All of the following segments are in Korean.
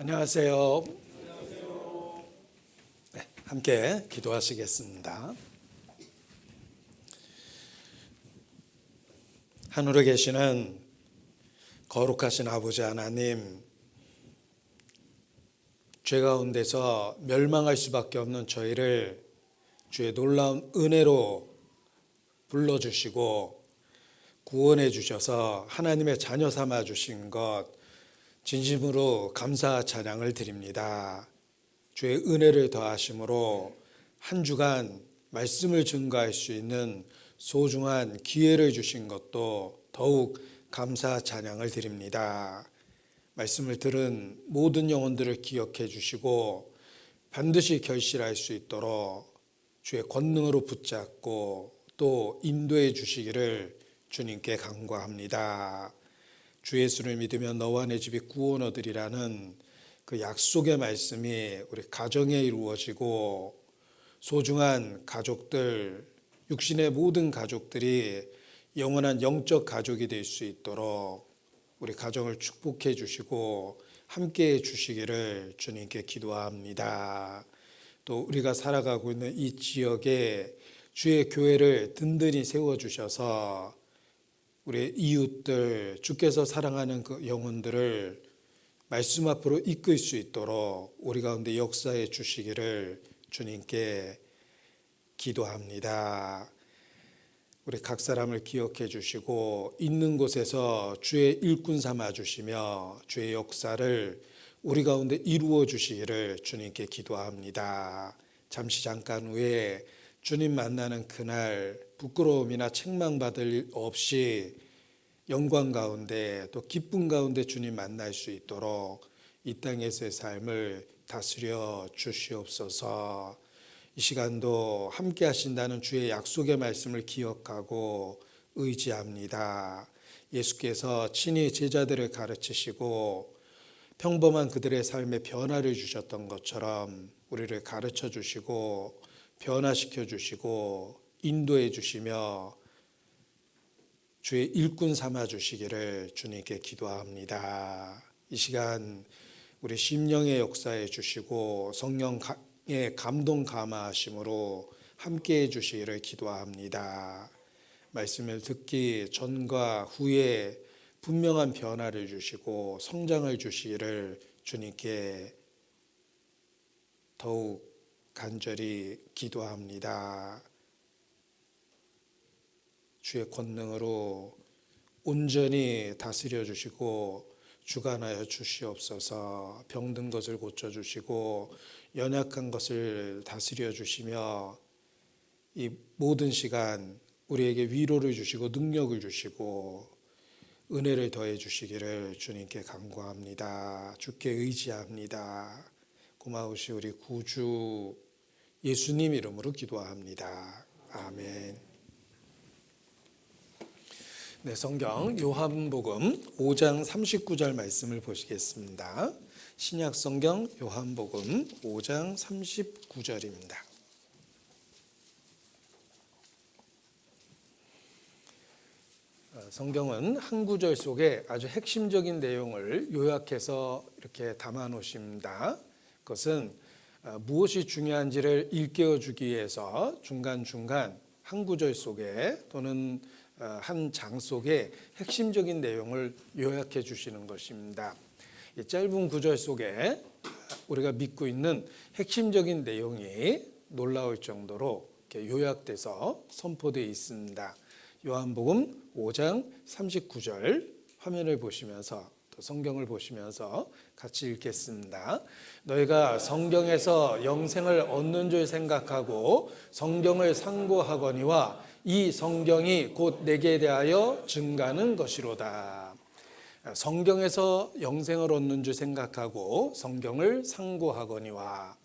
안녕하세요. 네, 함께 기도하시겠습니다. 하늘에 계시는 거룩하신 아버지 하나님, 죄 가운데서 멸망할 수밖에 없는 저희를 주의 놀라운 은혜로 불러주시고 구원해 주셔서 하나님의 자녀 삼아 주신 것 진심으로 감사 찬양을 드립니다. 주의 은혜를 더하심으로 한 주간 말씀을 증거할 수 있는 소중한 기회를 주신 것도 더욱 감사 찬양을 드립니다. 말씀을 들은 모든 영혼들을 기억해 주시고 반드시 결실할 수 있도록 주의 권능으로 붙잡고 또 인도해 주시기를 주님께 간구합니다. 주 예수를 믿으면 너와 내 집이 구원 얻으리라는 그 약속의 말씀이 우리 가정에 이루어지고 소중한 가족들, 육신의 모든 가족들이 영원한 영적 가족이 될 수 있도록 우리 가정을 축복해 주시고 함께 해 주시기를 주님께 기도합니다. 또 우리가 살아가고 있는 이 지역에 주의 교회를 든든히 세워주셔서 우리 이웃들, 주께서 사랑하는 그 영혼들을 말씀 앞으로 이끌 수 있도록 우리 가운데 역사해 주시기를 주님께 기도합니다. 우리 각 사람을 기억해 주시고 있는 곳에서 주의 일꾼 삼아 주시며 주의 역사를 우리 가운데 이루어 주시기를 주님께 기도합니다. 잠깐 후에 주님 만나는 그날 부끄러움이나 책망받을 일 없이 영광 가운데 또 기쁨 가운데 주님 만날 수 있도록 이 땅에서의 삶을 다스려 주시옵소서. 이 시간도 함께 하신다는 주의 약속의 말씀을 기억하고 의지합니다. 예수께서 친히 제자들을 가르치시고 평범한 그들의 삶에 변화를 주셨던 것처럼 우리를 가르쳐 주시고 변화시켜 주시고 인도해 주시며 주의 일꾼 삼아 주시기를 주님께 기도합니다. 이 시간 우리 심령의 역사해 주시고 성령의 감동 감화하심으로 함께해 주시기를 기도합니다. 말씀을 듣기 전과 후에 분명한 변화를 주시고 성장을 주시기를 주님께 더욱 간절히 기도합니다. 주의 권능으로 온전히 다스려 주시고 주관하여 주시옵소서. 병든 것을 고쳐주시고 연약한 것을 다스려 주시며 이 모든 시간 우리에게 위로를 주시고 능력을 주시고 은혜를 더해 주시기를 주님께 간구합니다. 주께 의지합니다. 고마우시 우리 구주 예수님 이름으로 기도합니다. 아멘. 네, 성경 요한복음 5장 39절 말씀을 보시겠습니다. 신약 성경 요한복음 5장 39절입니다. 성경은 한 구절 속에 아주 핵심적인 내용을 요약해서 이렇게 담아 놓으십니다. 그것은 무엇이 중요한지를 일깨워 주기 위해서 중간중간 한 구절 속에 또는 한 장 속에 핵심적인 내용을 요약해 주시는 것입니다. 이 짧은 구절 속에 우리가 믿고 있는 핵심적인 내용이 놀라울 정도로 이렇게 요약돼서 선포되어 있습니다. 요한복음 5장 39절 화면을 보시면서 또 성경을 보시면서 같이 읽겠습니다. 너희가 성경에서 영생을 얻는 줄 생각하고 성경을 상고하거니와 이 성경이 곧 내게 대하여 증가하는 것이로다. 성경에서 영생을 얻는 줄 생각하고 성경을 상고하거니와.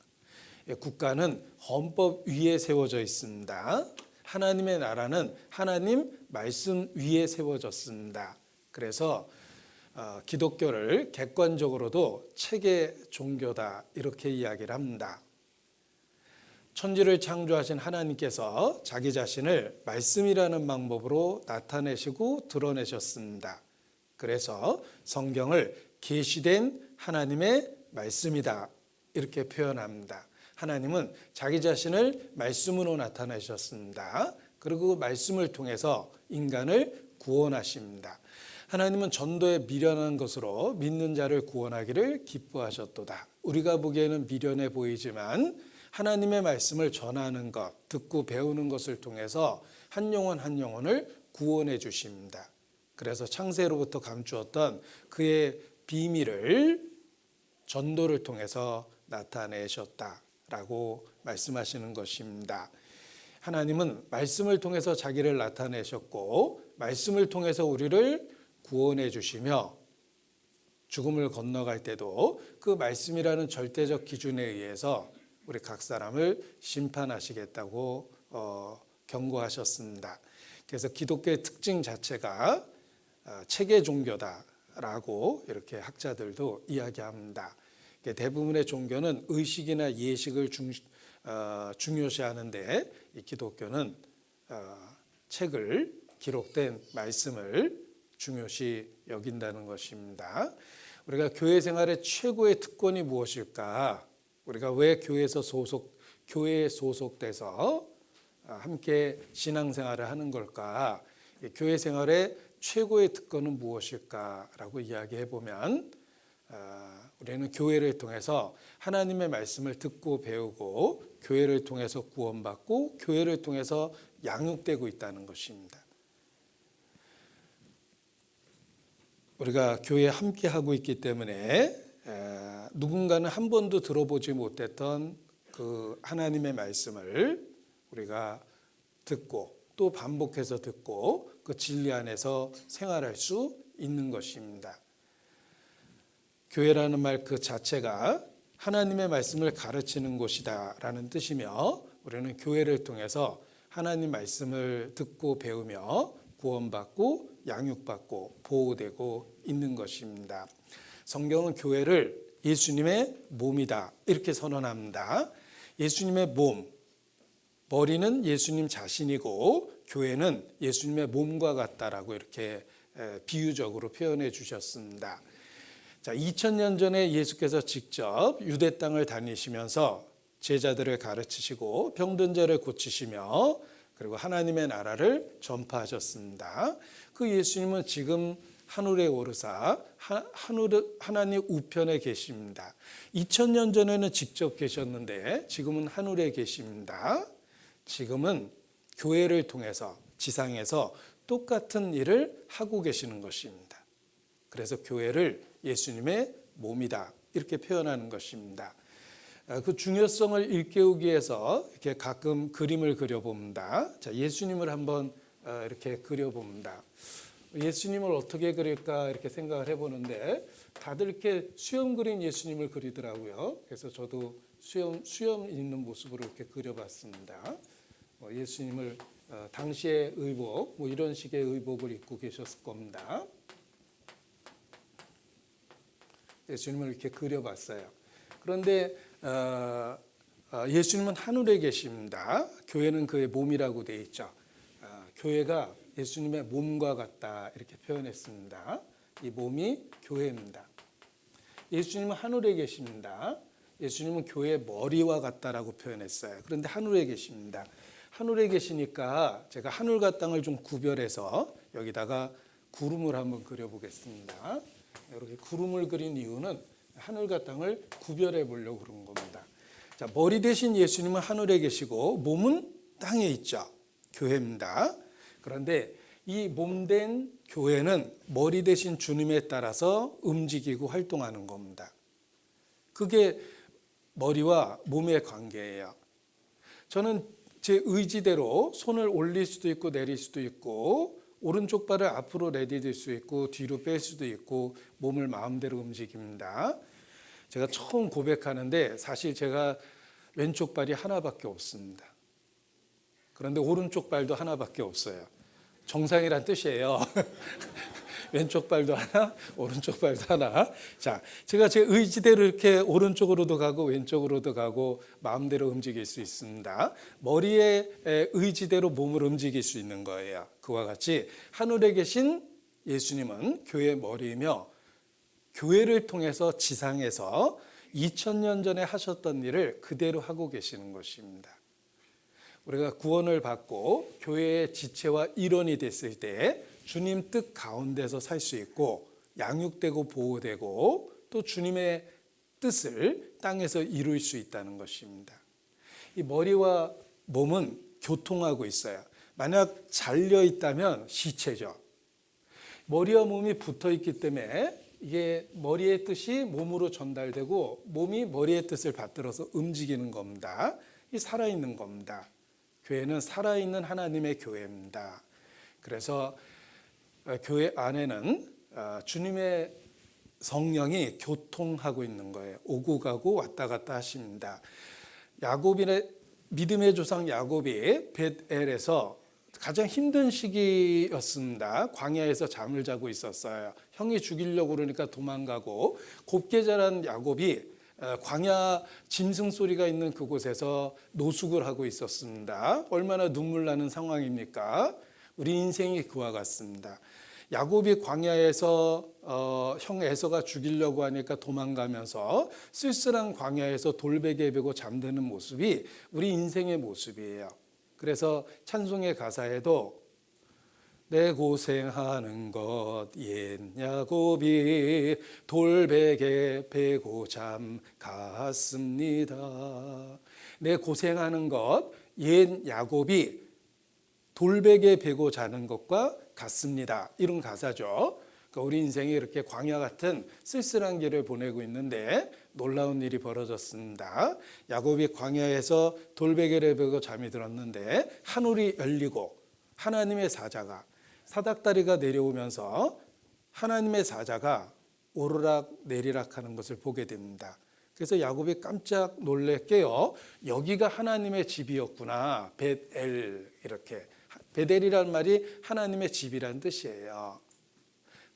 국가는 헌법 위에 세워져 있습니다. 하나님의 나라는 하나님 말씀 위에 세워졌습니다. 그래서 기독교를 객관적으로도 체계 종교다 이렇게 이야기를 합니다. 천지를 창조하신 하나님께서 자기 자신을 말씀이라는 방법으로 나타내시고 드러내셨습니다. 그래서 성경을 계시된 하나님의 말씀이다. 이렇게 표현합니다. 하나님은 자기 자신을 말씀으로 나타내셨습니다. 그리고 말씀을 통해서 인간을 구원하십니다. 하나님은 전도에 미련한 것으로 믿는 자를 구원하기를 기뻐하셨도다. 우리가 보기에는 미련해 보이지만 하나님의 말씀을 전하는 것, 듣고 배우는 것을 통해서 한 영혼 한 영혼을 구원해 주십니다. 그래서 창세로부터 감추었던 그의 비밀을 전도를 통해서 나타내셨다라고 말씀하시는 것입니다. 하나님은 말씀을 통해서 자기를 나타내셨고 말씀을 통해서 우리를 구원해 주시며 죽음을 건너갈 때도 그 말씀이라는 절대적 기준에 의해서 우리 각 사람을 심판하시겠다고 경고하셨습니다. 그래서 기독교의 특징 자체가 체계 종교다라고 이렇게 학자들도 이야기합니다. 대부분의 종교는 의식이나 예식을 중요시하는데 이 기독교는 책을 기록된 말씀을 중요시 여긴다는 것입니다. 우리가 교회 생활의 최고의 특권이 무엇일까? 우리가 왜 교회에 소속돼서 함께 신앙생활을 하는 걸까? 교회 생활의 최고의 특권은 무엇일까라고 이야기해 보면 우리는 교회를 통해서 하나님의 말씀을 듣고 배우고 교회를 통해서 구원받고 교회를 통해서 양육되고 있다는 것입니다. 우리가 교회에 함께 하고 있기 때문에 누군가는 한 번도 들어보지 못했던 그 하나님의 말씀을 우리가 듣고 또 반복해서 듣고 그 진리 안에서 생활할 수 있는 것입니다. 교회라는 말 그 자체가 하나님의 말씀을 가르치는 곳이다라는 뜻이며 우리는 교회를 통해서 하나님 말씀을 듣고 배우며 구원받고 양육받고 보호되고 있는 것입니다. 성경은 교회를 예수님의 몸이다 이렇게 선언합니다. 예수님의 몸, 머리는 예수님 자신이고 교회는 예수님의 몸과 같다라고 이렇게 비유적으로 표현해 주셨습니다. 자, 2000년 전에 예수께서 직접 유대 땅을 다니시면서 제자들을 가르치시고 병든 자를 고치시며 그리고 하나님의 나라를 전파하셨습니다. 그 예수님은 지금 하늘에 오르사 하나님 우편에 계십니다. 2000년 전에는 직접 계셨는데 지금은 하늘에 계십니다. 지금은 교회를 통해서 지상에서 똑같은 일을 하고 계시는 것입니다. 그래서 교회를 예수님의 몸이다 이렇게 표현하는 것입니다. 그 중요성을 일깨우기 위해서 이렇게 가끔 그림을 그려봅니다. 자, 예수님을 한번 이렇게 그려봅니다. 예수님을 어떻게 그릴까 이렇게 생각을 해보는데 다들 이렇게 수염 그린 예수님을 그리더라고요. 그래서 저도 수염 있는 모습으로 이렇게 그려봤습니다. 예수님을 당시의 의복 이런 식의 의복을 입고 계셨을 겁니다. 예수님을 이렇게 그려봤어요. 그런데 예수님은 하늘에 계십니다. 교회는 그의 몸이라고 되어 있죠. 교회가 예수님의 몸과 같다 이렇게 표현했습니다. 이 몸이 교회입니다. 예수님은 하늘에 계십니다. 예수님은 교회의 머리와 같다라고 표현했어요. 그런데 하늘에 계십니다. 하늘에 계시니까 제가 하늘과 땅을 좀 구별해서 여기다가 구름을 한번 그려보겠습니다. 이렇게 구름을 그린 이유는 하늘과 땅을 구별해 보려고 그런 겁니다. 자, 머리 대신 예수님은 하늘에 계시고 몸은 땅에 있죠. 교회입니다. 그런데 이 몸된 교회는 머리 대신 주님에 따라서 움직이고 활동하는 겁니다. 그게 머리와 몸의 관계예요. 저는 제 의지대로 손을 올릴 수도 있고 내릴 수도 있고 오른쪽 발을 앞으로 내디딜 수 있고 뒤로 뺄 수도 있고 몸을 마음대로 움직입니다. 제가 처음 고백하는데 사실 제가 왼쪽 발이 하나밖에 없습니다. 그런데 오른쪽 발도 하나밖에 없어요. 정상이란 뜻이에요. 왼쪽 발도 하나, 오른쪽 발도 하나. 자, 제가 제 의지대로 이렇게 오른쪽으로도 가고 왼쪽으로도 가고 마음대로 움직일 수 있습니다. 머리의 의지대로 몸을 움직일 수 있는 거예요. 그와 같이 하늘에 계신 예수님은 교회의 머리이며 교회를 통해서 지상에서 2000년 전에 하셨던 일을 그대로 하고 계시는 것입니다. 우리가 구원을 받고 교회의 지체와 일원이 됐을 때 주님 뜻 가운데서 살 수 있고 양육되고 보호되고 또 주님의 뜻을 땅에서 이룰 수 있다는 것입니다. 이 머리와 몸은 교통하고 있어요. 만약 잘려 있다면 시체죠. 머리와 몸이 붙어 있기 때문에 이게 머리의 뜻이 몸으로 전달되고 몸이 머리의 뜻을 받들어서 움직이는 겁니다. 이 살아있는 겁니다. 교회는 살아있는 하나님의 교회입니다. 그래서 교회 안에는 주님의 성령이 교통하고 있는 거예요. 오고 가고 왔다 갔다 하십니다. 야곱의 믿음의 조상 야곱이 벳엘에서 가장 힘든 시기였습니다. 광야에서 잠을 자고 있었어요. 형이 죽이려고 그러니까 도망가고 곱게 자란 야곱이 광야 짐승 소리가 있는 그곳에서 노숙을 하고 있었습니다. 얼마나 눈물 나는 상황입니까? 우리 인생이 그와 같습니다. 야곱이 광야에서 형 에서가 죽이려고 하니까 도망가면서 쓸쓸한 광야에서 돌베개 베고 잠드는 모습이 우리 인생의 모습이에요. 그래서 찬송의 가사에도 내 고생하는 것 옛 야곱이 돌베개 베고 잠 갔습니다. 내 고생하는 것 옛 야곱이 돌베개 베고 자는 것과 같습니다. 이런 가사죠. 그러니까 우리 인생이 이렇게 광야 같은 쓸쓸한 길을 보내고 있는데 놀라운 일이 벌어졌습니다. 야곱이 광야에서 돌베개를 베고 잠이 들었는데 하늘이 열리고 하나님의 사자가 사닥다리가 내려오면서 하나님의 사자가 오르락 내리락 하는 것을 보게 됩니다. 그래서 야곱이 깜짝 놀래 깨어 여기가 하나님의 집이었구나. 벳엘 이렇게. 벳엘이란 말이 하나님의 집이란 뜻이에요.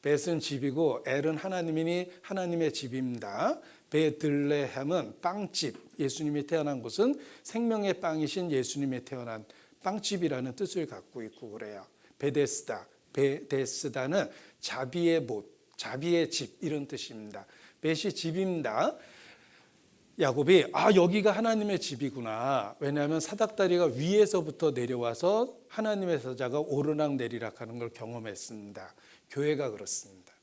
벳은 집이고 엘은 하나님이니 하나님의 집입니다. 베들레헴은 빵집, 예수님이 태어난 곳은 생명의 빵이신 예수님이 태어난 빵집이라는 뜻을 갖고 있고 그래요. 베데스다, 베데스다는 자비의 못, 자비의 집 이런 뜻입니다. 벳이 집입니다. 야곱이 여기가 하나님의 집이구나. 왜냐하면 사닥다리가 위에서부터 내려와서 하나님의 사자가 오르락 내리락 하는 걸 경험했습니다. 교회가 그렇습니다.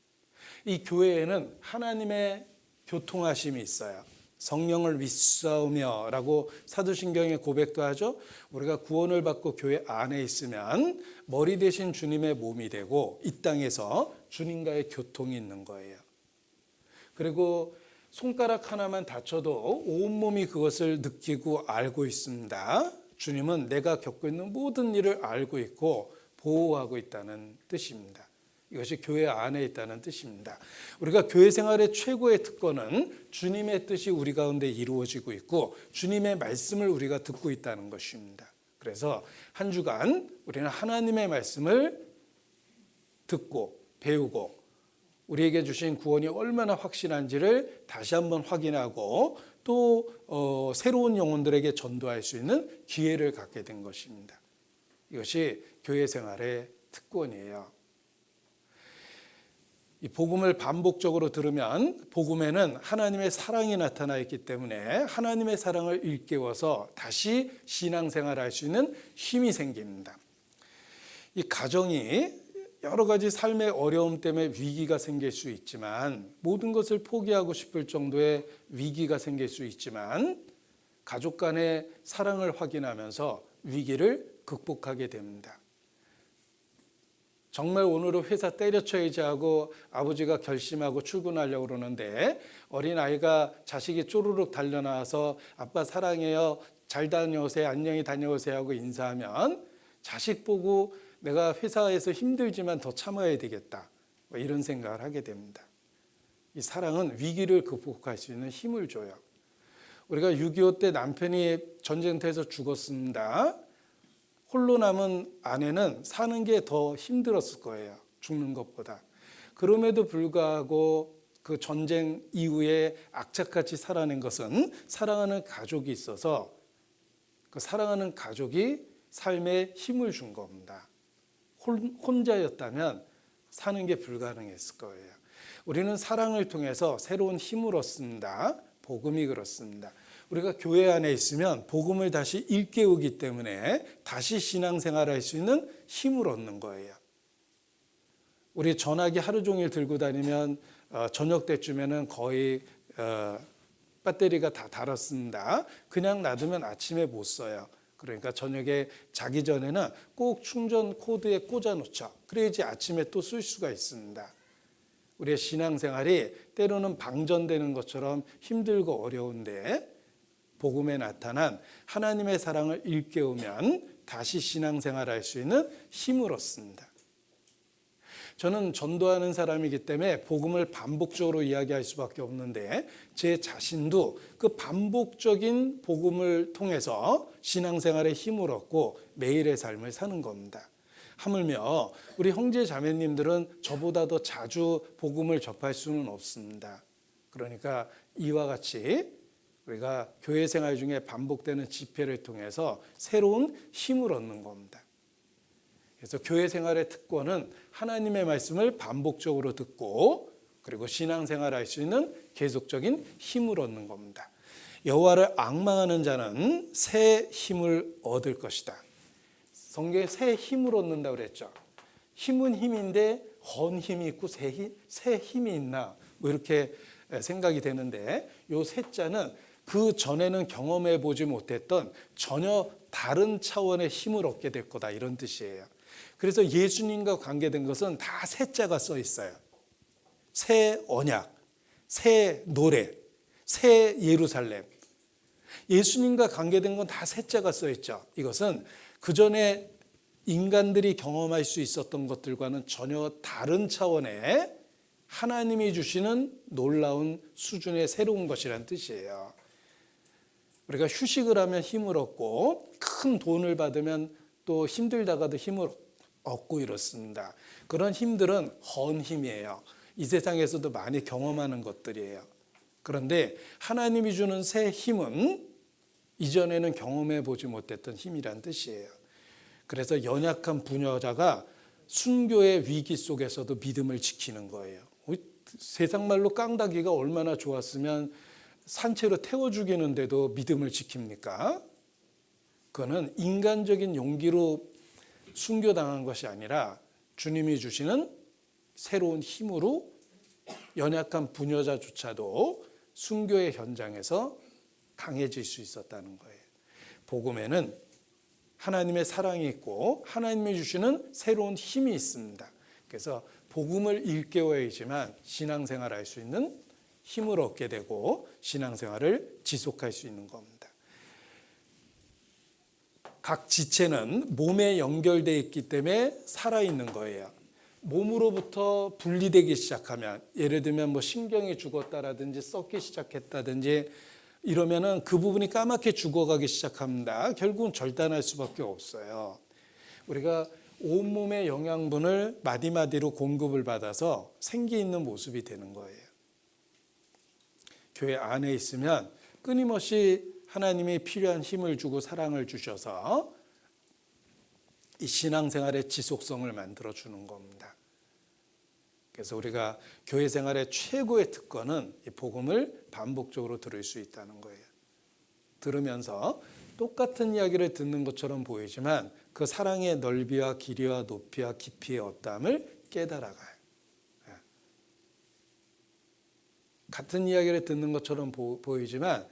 이 교회에는 하나님의 교통하심이 있어요. 성령을 믿사오며 라고 사도신경의 고백도 하죠. 우리가 구원을 받고 교회 안에 있으면 머리 대신 주님의 몸이 되고 이 땅에서 주님과의 교통이 있는 거예요. 그리고 손가락 하나만 다쳐도 온몸이 그것을 느끼고 알고 있습니다. 주님은 내가 겪고 있는 모든 일을 알고 있고 보호하고 있다는 뜻입니다. 이것이 교회 안에 있다는 뜻입니다. 우리가 교회 생활의 최고의 특권은 주님의 뜻이 우리 가운데 이루어지고 있고 주님의 말씀을 우리가 듣고 있다는 것입니다. 그래서 한 주간 우리는 하나님의 말씀을 듣고 배우고 우리에게 주신 구원이 얼마나 확실한지를 다시 한번 확인하고 또 새로운 영혼들에게 전도할 수 있는 기회를 갖게 된 것입니다. 이것이 교회 생활의 특권이에요. 이 복음을 반복적으로 들으면 복음에는 하나님의 사랑이 나타나 있기 때문에 하나님의 사랑을 일깨워서 다시 신앙생활을 할 수 있는 힘이 생깁니다. 이 가정이 여러 가지 삶의 어려움 때문에 위기가 생길 수 있지만 모든 것을 포기하고 싶을 정도의 위기가 생길 수 있지만 가족 간의 사랑을 확인하면서 위기를 극복하게 됩니다. 정말 오늘은 회사 때려쳐야지 하고 아버지가 결심하고 출근하려고 그러는데 어린아이가 자식이 쪼르륵 달려나와서 아빠 사랑해요. 잘 다녀오세요. 안녕히 다녀오세요 하고 인사하면 자식 보고 내가 회사에서 힘들지만 더 참아야 되겠다. 이런 생각을 하게 됩니다. 이 사랑은 위기를 극복할 수 있는 힘을 줘요. 우리가 6.25 때 남편이 전쟁터에서 죽었습니다. 홀로 남은 아내는 사는 게 더 힘들었을 거예요. 죽는 것보다. 그럼에도 불구하고 그 전쟁 이후에 악착같이 살아낸 것은 사랑하는 가족이 있어서 그 사랑하는 가족이 삶에 힘을 준 겁니다. 혼자였다면 사는 게 불가능했을 거예요. 우리는 사랑을 통해서 새로운 힘을 얻습니다. 복음이 그렇습니다. 우리가 교회 안에 있으면 복음을 다시 일깨우기 때문에 다시 신앙생활할 수 있는 힘을 얻는 거예요. 우리 전화기 하루 종일 들고 다니면 저녁 때쯤에는 거의 배터리가 다 닳았습니다. 그냥 놔두면 아침에 못 써요. 그러니까 저녁에 자기 전에는 꼭 충전 코드에 꽂아 놓죠. 그래야지 아침에 또 쓸 수가 있습니다. 우리의 신앙생활이 때로는 방전되는 것처럼 힘들고 어려운데 복음에 나타난 하나님의 사랑을 일깨우면 다시 신앙생활할 수 있는 힘을 얻습니다. 저는 전도하는 사람이기 때문에 복음을 반복적으로 이야기할 수밖에 없는데 제 자신도 그 반복적인 복음을 통해서 신앙생활에 힘을 얻고 매일의 삶을 사는 겁니다. 하물며 우리 형제 자매님들은 저보다 더 자주 복음을 접할 수는 없습니다. 그러니까 이와 같이 우리가 교회 생활 중에 반복되는 집회를 통해서 새로운 힘을 얻는 겁니다. 그래서 교회 생활의 특권은 하나님의 말씀을 반복적으로 듣고 그리고 신앙생활할 수 있는 계속적인 힘을 얻는 겁니다. 여호와를 앙망하는 자는 새 힘을 얻을 것이다. 성경에 새 힘을 얻는다고 그랬죠. 힘은 힘인데 헌 힘이 있고 새 힘이 있나 뭐 이렇게 생각이 되는데 요 새자는 그 전에는 경험해 보지 못했던 전혀 다른 차원의 힘을 얻게 될 거다 이런 뜻이에요. 그래서 예수님과 관계된 것은 다 새자가 써 있어요. 새 언약, 새 노래, 새 예루살렘. 예수님과 관계된 건 다 새자가 써 있죠. 이것은 그 전에 인간들이 경험할 수 있었던 것들과는 전혀 다른 차원의 하나님이 주시는 놀라운 수준의 새로운 것이란 뜻이에요. 우리가 휴식을 하면 힘을 얻고 큰 돈을 받으면 또 힘들다가도 힘을 얻고 이렇습니다. 그런 힘들은 헌 힘이에요. 이 세상에서도 많이 경험하는 것들이에요. 그런데 하나님이 주는 새 힘은 이전에는 경험해 보지 못했던 힘이란 뜻이에요. 그래서 연약한 부녀자가 순교의 위기 속에서도 믿음을 지키는 거예요. 세상 말로 깡다기가 얼마나 좋았으면 산채로 태워 죽이는데도 믿음을 지킵니까? 그거는 인간적인 용기로 순교당한 것이 아니라 주님이 주시는 새로운 힘으로 연약한 부녀자조차도 순교의 현장에서 강해질 수 있었다는 거예요. 복음에는 하나님의 사랑이 있고 하나님이 주시는 새로운 힘이 있습니다. 그래서 복음을 일깨워야지만 신앙생활할 수 있는 힘을 얻게 되고 신앙생활을 지속할 수 있는 겁니다. 각 지체는 몸에 연결되어 있기 때문에 살아있는 거예요. 몸으로부터 분리되기 시작하면 예를 들면 뭐 신경이 죽었다라든지 썩기 시작했다든지 이러면은 그 부분이 까맣게 죽어가기 시작합니다. 결국은 절단할 수밖에 없어요. 우리가 온몸의 영양분을 마디마디로 공급을 받아서 생기 있는 모습이 되는 거예요. 교회 안에 있으면 끊임없이 하나님이 필요한 힘을 주고 사랑을 주셔서 이 신앙생활의 지속성을 만들어 주는 겁니다. 그래서 우리가 교회 생활의 최고의 특권은 이 복음을 반복적으로 들을 수 있다는 거예요. 들으면서 똑같은 이야기를 듣는 것처럼 보이지만 그 사랑의 넓이와 길이와 높이와 깊이의 어떠함을 깨달아가요. 같은 이야기를 듣는 것처럼 보이지만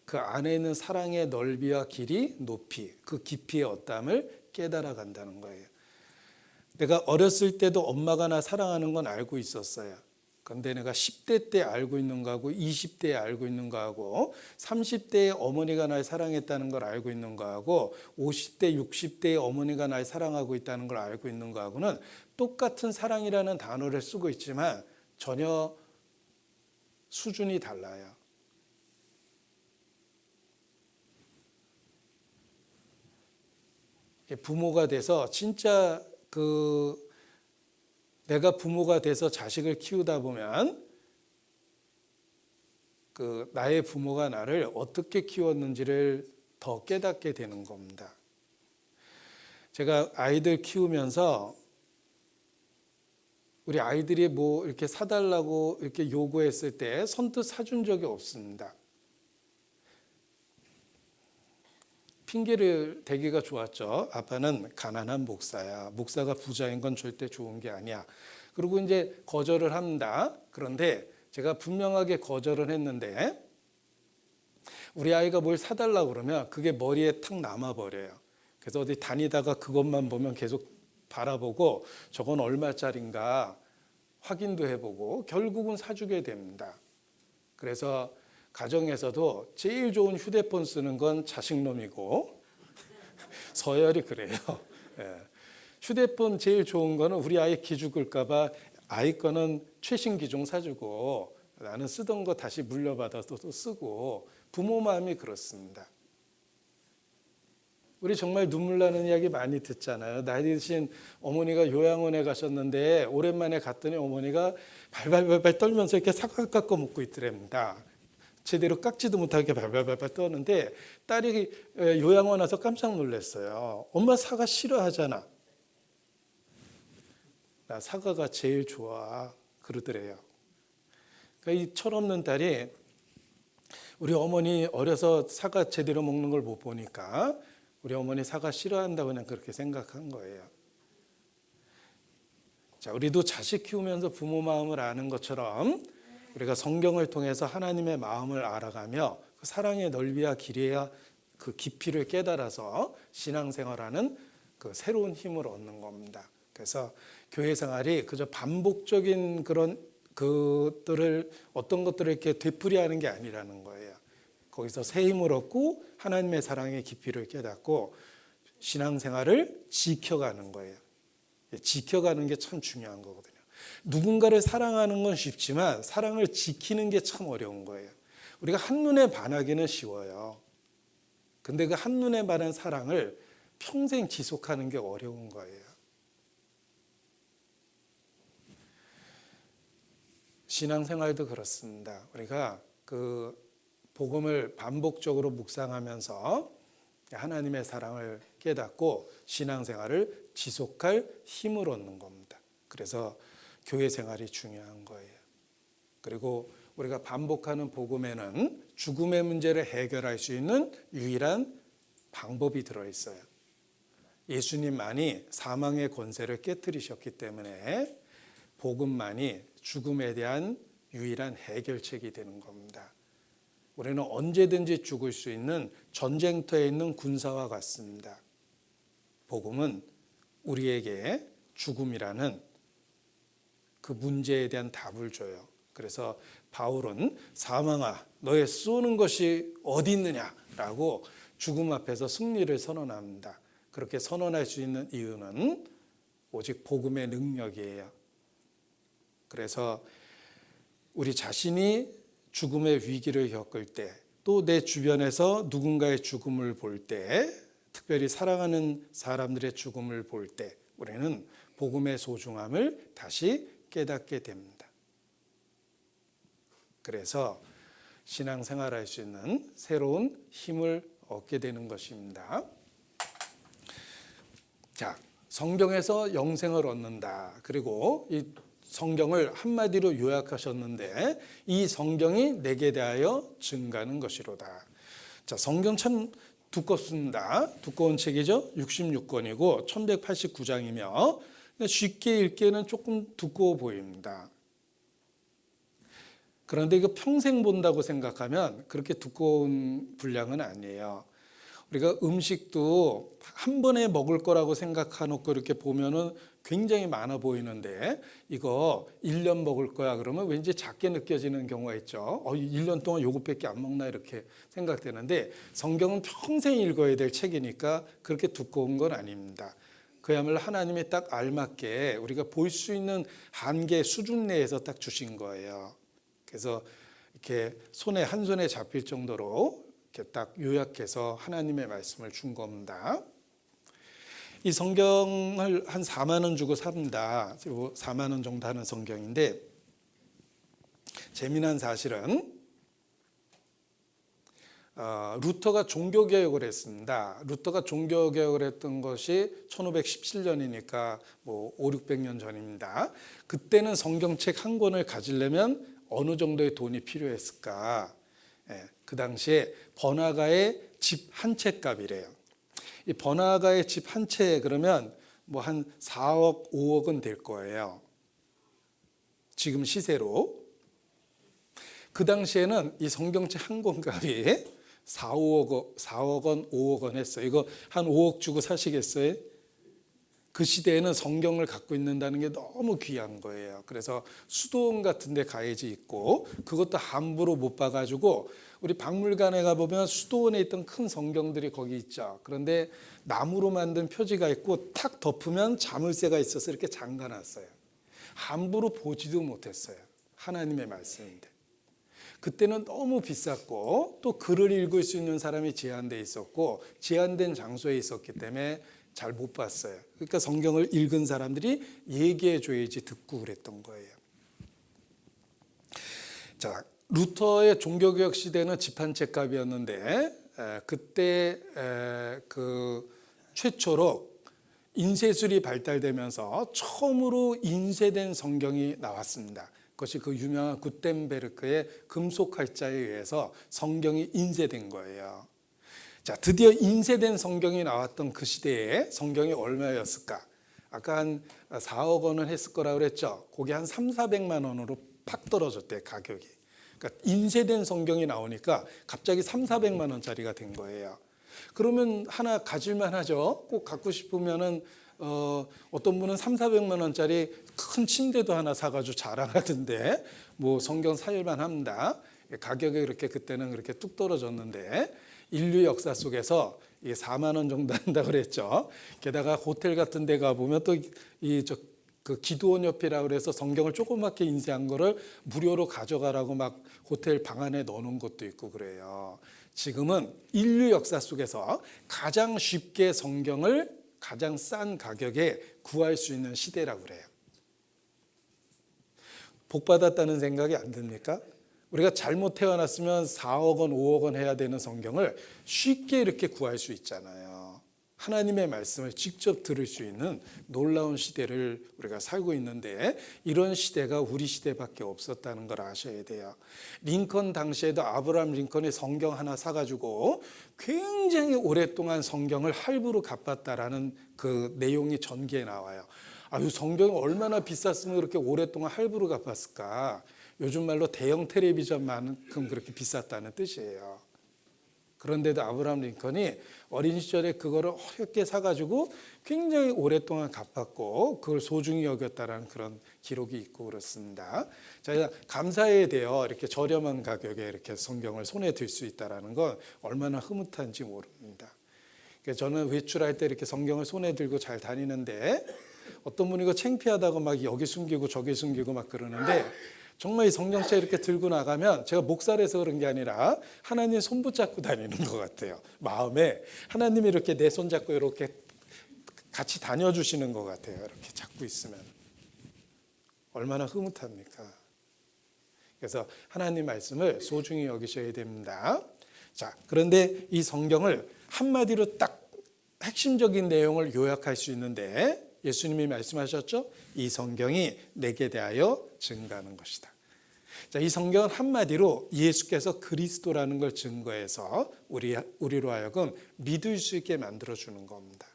그 안에 있는 사랑의 넓이와 길이, 높이, 그 깊이의 어떠함을 깨달아 간다는 거예요. 내가 어렸을 때도 엄마가 나 사랑하는 건 알고 있었어요. 그런데 내가 10대 때 알고 있는 거하고 20대에 알고 있는 거하고 30대에 어머니가 날 사랑했다는 걸 알고 있는 거하고 50대, 60대에 어머니가 날 사랑하고 있다는 걸 알고 있는 거하고는 똑같은 사랑이라는 단어를 쓰고 있지만 전혀 수준이 달라요. 부모가 돼서 진짜 내가 부모가 돼서 자식을 키우다 보면 나의 부모가 나를 어떻게 키웠는지를 더 깨닫게 되는 겁니다. 제가 아이들 키우면서 우리 아이들이 뭐 이렇게 사달라고 이렇게 요구했을 때 선뜻 사준 적이 없습니다. 핑계를 대기가 좋았죠. 아빠는 가난한 목사야. 목사가 부자인 건 절대 좋은 게 아니야. 그리고 이제 거절을 합니다. 그런데 제가 분명하게 거절을 했는데 우리 아이가 뭘 사달라고 그러면 그게 머리에 탁 남아버려요. 그래서 어디 다니다가 그것만 보면 계속 바라보고 저건 얼마짜린가 확인도 해보고 결국은 사주게 됩니다. 그래서 가정에서도 제일 좋은 휴대폰 쓰는 건 자식놈이고 서열이 그래요. 예. 휴대폰 제일 좋은 거는 우리 아이 기죽을까 봐 아이 거는 최신 기종 사주고 나는 쓰던 거 다시 물려받아서 또 쓰고 부모 마음이 그렇습니다. 우리 정말 눈물 나는 이야기 많이 듣잖아요. 나이 드신 어머니가 요양원에 가셨는데 오랜만에 갔더니 어머니가 발발발발 떨면서 이렇게 사과 깎아 먹고 있더랍니다. 제대로 깎지도 못하게 발발발발 떠는데 딸이 요양원 와서 깜짝 놀랐어요. 엄마 사과 싫어하잖아. 나 사과가 제일 좋아 그러더래요. 그러니까 이 철없는 딸이 우리 어머니 어려서 사과 제대로 먹는 걸 못 보니까 우리 어머니 사과 싫어한다고 그냥 그렇게 생각한 거예요. 자, 우리도 자식 키우면서 부모 마음을 아는 것처럼 우리가 성경을 통해서 하나님의 마음을 알아가며 그 사랑의 넓이와 길이와 그 깊이를 깨달아서 신앙생활하는 그 새로운 힘을 얻는 겁니다. 그래서 교회 생활이 그저 반복적인 그런 그것들을 어떤 것들을 이렇게 되풀이하는 게 아니라는 거예요. 거기서 새 힘을 얻고 하나님의 사랑의 깊이를 깨닫고 신앙생활을 지켜가는 거예요. 지켜가는 게 참 중요한 거거든요. 누군가를 사랑하는 건 쉽지만 사랑을 지키는 게 참 어려운 거예요. 우리가 한눈에 반하기는 쉬워요. 근데 그 한눈에 반한 사랑을 평생 지속하는 게 어려운 거예요. 신앙생활도 그렇습니다. 우리가 그 복음을 반복적으로 묵상하면서 하나님의 사랑을 깨닫고 신앙생활을 지속할 힘을 얻는 겁니다. 그래서 교회 생활이 중요한 거예요. 그리고 우리가 반복하는 복음에는 죽음의 문제를 해결할 수 있는 유일한 방법이 들어있어요. 예수님만이 사망의 권세를 깨뜨리셨기 때문에 복음만이 죽음에 대한 유일한 해결책이 되는 겁니다. 우리는 언제든지 죽을 수 있는 전쟁터에 있는 군사와 같습니다. 복음은 우리에게 죽음이라는 그 문제에 대한 답을 줘요. 그래서 바울은 사망아 너의 쏘는 것이 어디 있느냐라고 죽음 앞에서 승리를 선언합니다. 그렇게 선언할 수 있는 이유는 오직 복음의 능력이에요. 그래서 우리 자신이 죽음의 위기를 겪을 때, 또 내 주변에서 누군가의 죽음을 볼 때, 특별히 사랑하는 사람들의 죽음을 볼 때 우리는 복음의 소중함을 다시 깨닫게 됩니다. 그래서 신앙생활할 수 있는 새로운 힘을 얻게 되는 것입니다. 자, 성경에서 영생을 얻는다. 그리고 이 성경을 한마디로 요약하셨는데 이 성경이 내게 대하여 증가하는 것이로다. 자, 성경 참 두껍습니다. 두꺼운 책이죠. 66권이고 1189장이며 쉽게 읽기에는 조금 두꺼워 보입니다. 그런데 이거 평생 본다고 생각하면 그렇게 두꺼운 분량은 아니에요. 우리가 음식도 한 번에 먹을 거라고 생각해놓고 이렇게 보면은 굉장히 많아 보이는데 이거 1년 먹을 거야 그러면 왠지 작게 느껴지는 경우가 있죠. 1년 동안 요것밖에 안 먹나 이렇게 생각되는데 성경은 평생 읽어야 될 책이니까 그렇게 두꺼운 건 아닙니다. 그야말로 하나님이 딱 알맞게 우리가 볼 수 있는 한계 수준 내에서 딱 주신 거예요. 그래서 이렇게 손에 한 손에 잡힐 정도로 이렇게 딱 요약해서 하나님의 말씀을 준 겁니다. 이 성경을 한 4만 원 주고 삽니다. 4만 원 정도 하는 성경인데 재미난 사실은 루터가 종교개혁을 했습니다. 루터가 종교개혁을 했던 것이 1517년이니까 뭐 5, 600년 전입니다. 그때는 성경책 한 권을 가지려면 어느 정도의 돈이 필요했을까? 그 당시에 번화가의 집 한 채 값이래요. 이 번화가의 집 한 채 그러면 뭐 한 4억, 5억은 될 거예요. 지금 시세로. 그 당시에는 이 성경책 한 권 값이 4억 원, 5억 원 했어요. 이거 한 5억 주고 사시겠어요? 그 시대에는 성경을 갖고 있는다는 게 너무 귀한 거예요. 그래서 수도원 같은 데 가야지 있고, 그것도 함부로 못 봐가지고, 우리 박물관에 가보면 수도원에 있던 큰 성경들이 거기 있죠. 그런데 나무로 만든 표지가 있고 탁 덮으면 자물쇠가 있어서 이렇게 잠가놨어요. 함부로 보지도 못했어요. 하나님의 말씀인데. 그때는 너무 비쌌고 또 글을 읽을 수 있는 사람이 제한돼 있었고 제한된 장소에 있었기 때문에 잘 못 봤어요. 그러니까 성경을 읽은 사람들이 얘기해 줘야지 듣고 그랬던 거예요. 자, 루터의 종교개혁 시대는 집 한 채 값이었는데 그때 그 최초로 인쇄술이 발달되면서 처음으로 인쇄된 성경이 나왔습니다. 그것이 그 유명한 구텐베르크의 금속 활자에 의해서 성경이 인쇄된 거예요. 자, 드디어 인쇄된 성경이 나왔던 그 시대에 성경이 얼마였을까? 아까 한 4억 원을 했을 거라고 그랬죠. 그게 한 3, 400만 원으로 팍 떨어졌대, 가격이. 그러니까 인쇄된 성경이 나오니까 갑자기 3, 400만 원짜리가 된 거예요. 그러면 하나 가질만 하죠. 꼭 갖고 싶으면은 어떤 분은 3, 400만 원짜리 큰 침대도 하나 사가지고 자랑하던데 뭐 성경 살만 합니다. 가격이 그렇게 그때는 그렇게 뚝 떨어졌는데 인류 역사 속에서 이게 4만 원 정도 한다고 그랬죠. 게다가 호텔 같은 데 가보면 또 그 기도원 옆이라고 그래서 성경을 조그맣게 인쇄한 거를 무료로 가져가라고 막 호텔 방 안에 넣어놓은 것도 있고 그래요. 지금은 인류 역사 속에서 가장 쉽게 성경을 가장 싼 가격에 구할 수 있는 시대라고 그래요. 복 받았다는 생각이 안 듭니까? 우리가 잘못 태어났으면 4억 원, 5억 원 해야 되는 성경을 쉽게 이렇게 구할 수 있잖아요. 하나님의 말씀을 직접 들을 수 있는 놀라운 시대를 우리가 살고 있는데 이런 시대가 우리 시대밖에 없었다는 걸 아셔야 돼요. 링컨 당시에도 아브라함 링컨이 성경 하나 사가지고 굉장히 오랫동안 성경을 할부로 갚았다라는 그 내용이 전기에 나와요. 아유, 성경이 얼마나 비쌌으면 그렇게 오랫동안 할부로 갚았을까? 요즘 말로 대형 텔레비전만큼 그렇게 비쌌다는 뜻이에요. 그런데도 아브라함 링컨이 어린 시절에 그거를 어렵게 사가지고 굉장히 오랫동안 갚았고 그걸 소중히 여겼다라는 그런 기록이 있고 그렇습니다. 자, 감사해야 돼요. 이렇게 저렴한 가격에 이렇게 성경을 손에 들 수 있다라는 건 얼마나 흐뭇한지 모릅니다. 저는 외출할 때 이렇게 성경을 손에 들고 잘 다니는데 어떤 분이 이거 창피하다고 막 여기 숨기고 저기 숨기고 막 그러는데 정말 이 성경책 이렇게 들고 나가면 제가 목살에서 그런 게 아니라 하나님 손 붙잡고 다니는 것 같아요. 마음에 하나님이 이렇게 내 손 잡고 이렇게 같이 다녀주시는 것 같아요. 이렇게 잡고 있으면 얼마나 흐뭇합니까? 그래서 하나님 말씀을 소중히 여기셔야 됩니다. 자, 그런데 이 성경을 한마디로 딱 핵심적인 내용을 요약할 수 있는데 예수님이 말씀하셨죠? 이 성경이 내게 대하여 증거하는 것이다. 자, 이 성경은 한마디로 예수께서 그리스도라는 걸 증거해서 우리로 하여금 믿을 수 있게 만들어주는 겁니다.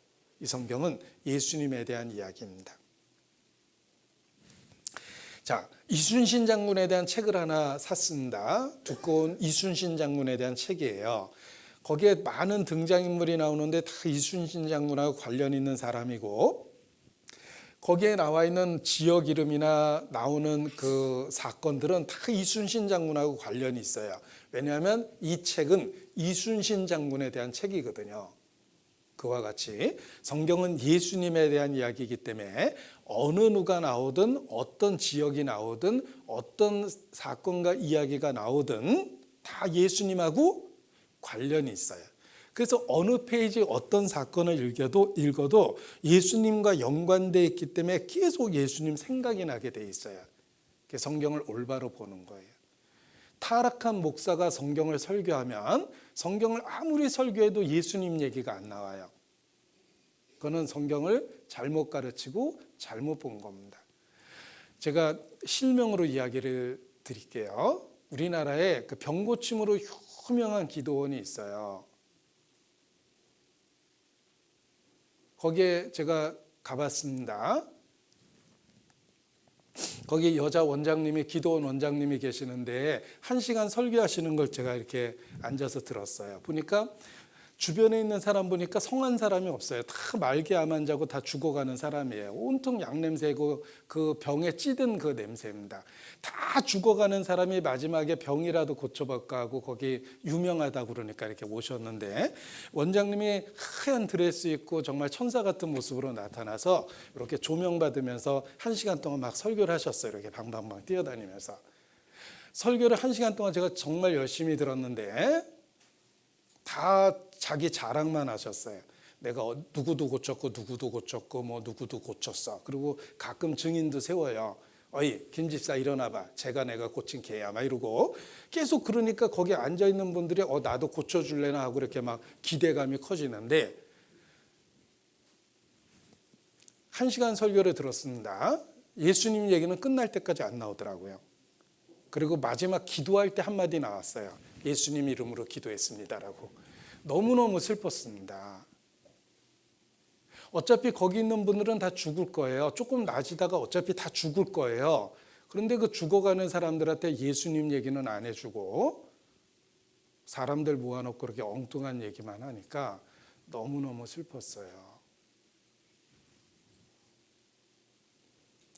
이 성경은 예수님에 대한 이야기입니다. 자, 이순신 장군에 대한 책을 하나 샀습니다. 두꺼운 이순신 장군에 대한 책이에요. 거기에 많은 등장인물이 나오는데 다 이순신 장군하고 관련 있는 사람이고 거기에 나와 있는 지역 이름이나 나오는 그 사건들은 다 이순신 장군하고 관련이 있어요. 왜냐하면 이 책은 이순신 장군에 대한 책이거든요. 그와 같이 성경은 예수님에 대한 이야기이기 때문에 어느 누가 나오든 어떤 지역이 나오든 어떤 사건과 이야기가 나오든 다 예수님하고 관련이 있어요. 그래서 어느 페이지 어떤 사건을 읽어도 예수님과 연관되어 있기 때문에 계속 예수님 생각이 나게 돼 있어요. 성경을 올바로 보는 거예요. 타락한 목사가 성경을 설교하면 성경을 아무리 설교해도 예수님 얘기가 안 나와요. 그거는 성경을 잘못 가르치고 잘못 본 겁니다. 제가 실명으로 이야기를 드릴게요. 우리나라에 그 병고침으로 유명한 기도원이 있어요. 거기에 제가 가봤습니다. 거기 여자 원장님이, 기도원 원장님이 계시는데 1시간 설교하시는 걸 제가 이렇게 앉아서 들었어요. 보니까 주변에 있는 사람 보니까 성한 사람이 없어요. 다 말기 암 환자고 다 죽어가는 사람이에요. 온통 양냄새고 그 병에 찌든 그 냄새입니다. 다 죽어가는 사람이 마지막에 병이라도 고쳐볼까 하고 거기 유명하다고 그러니까 이렇게 오셨는데, 원장님이 하얀 드레스 입고 정말 천사 같은 모습으로 나타나서 이렇게 조명받으면서 1시간 동안 막 설교를 하셨어요. 이렇게 방방방 뛰어다니면서 설교를 1시간 동안 제가 정말 열심히 들었는데 다 자기 자랑만 하셨어요. 내가 누구도 고쳤고 누구도 고쳤고 뭐 누구도 고쳤어. 그리고 가끔 증인도 세워요. 어이 김 집사 일어나봐, 내가 고친 개야 막 이러고 계속. 그러니까 거기 앉아있는 분들이 나도 고쳐줄래나 하고 이렇게 막 기대감이 커지는데, 1시간 설교를 들었습니다. 예수님 얘기는 끝날 때까지 안 나오더라고요. 그리고 마지막 기도할 때 한마디 나왔어요. 예수님 이름으로 기도했습니다라고. 너무너무 슬펐습니다. 어차피 거기 있는 분들은 다 죽을 거예요. 조금 나아지다가 어차피 다 죽을 거예요. 그런데 그 죽어가는 사람들한테 예수님 얘기는 안 해주고 사람들 모아놓고 그렇게 엉뚱한 얘기만 하니까 너무너무 슬펐어요.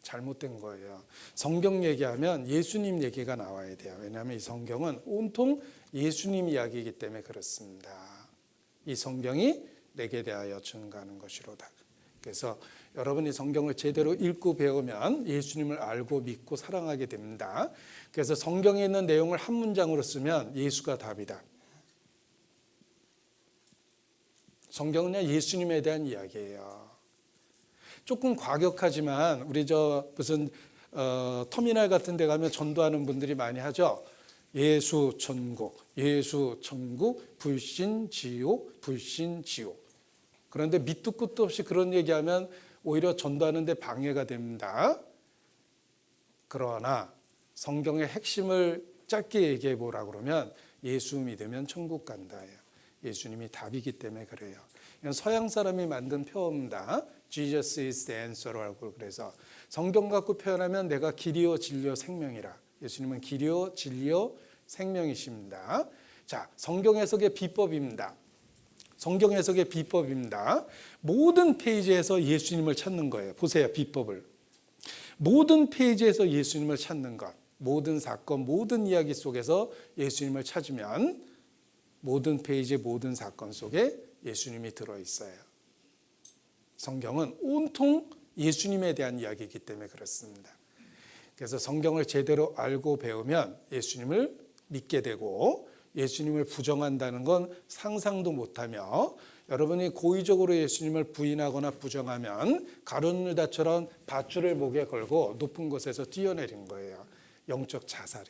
잘못된 거예요. 성경 얘기하면 예수님 얘기가 나와야 돼요. 왜냐하면 이 성경은 온통 예수님 이야기이기 때문에 그렇습니다. 이 성경이 내게 대하여 증거하는 것이로다. 그래서 여러분이 성경을 제대로 읽고 배우면 예수님을 알고 믿고 사랑하게 됩니다. 그래서 성경에 있는 내용을 한 문장으로 쓰면 예수가 답이다. 성경은 그냥 예수님에 대한 이야기예요. 조금 과격하지만 우리 무슨 터미널 같은 데 가면 전도하는 분들이 많이 하죠. 예수 천국, 예수 천국, 불신 지옥, 불신 지옥. 그런데 밑도 끝도 없이 그런 얘기하면 오히려 전도하는 데 방해가 됩니다. 그러나 성경의 핵심을 짧게 얘기해 보라 그러면 예수 믿으면 천국 간다예요. 예수님이 답이기 때문에 그래요. 이건 서양 사람이 만든 표현입니다. Jesus is the answer라고. 그래서 성경 갖고 표현하면 내가 길이요 진리요 생명이라. 예수님은 길이요 진리요 생명이십니다. 자, 성경 해석의 비법입니다. 성경 해석의 비법입니다. 모든 페이지에서 예수님을 찾는 거예요. 보세요, 비법을. 모든 페이지에서 예수님을 찾는 것, 모든 사건, 모든 이야기 속에서 예수님을 찾으면 모든 페이지, 모든 사건 속에 예수님이 들어있어요. 성경은 온통 예수님에 대한 이야기이기 때문에 그렇습니다. 그래서 성경을 제대로 알고 배우면 예수님을 믿게 되고, 예수님을 부정한다는 건 상상도 못하며, 여러분이 고의적으로 예수님을 부인하거나 부정하면 가룟유다처럼 밧줄을 목에 걸고 높은 곳에서 뛰어내린 거예요. 영적 자살이.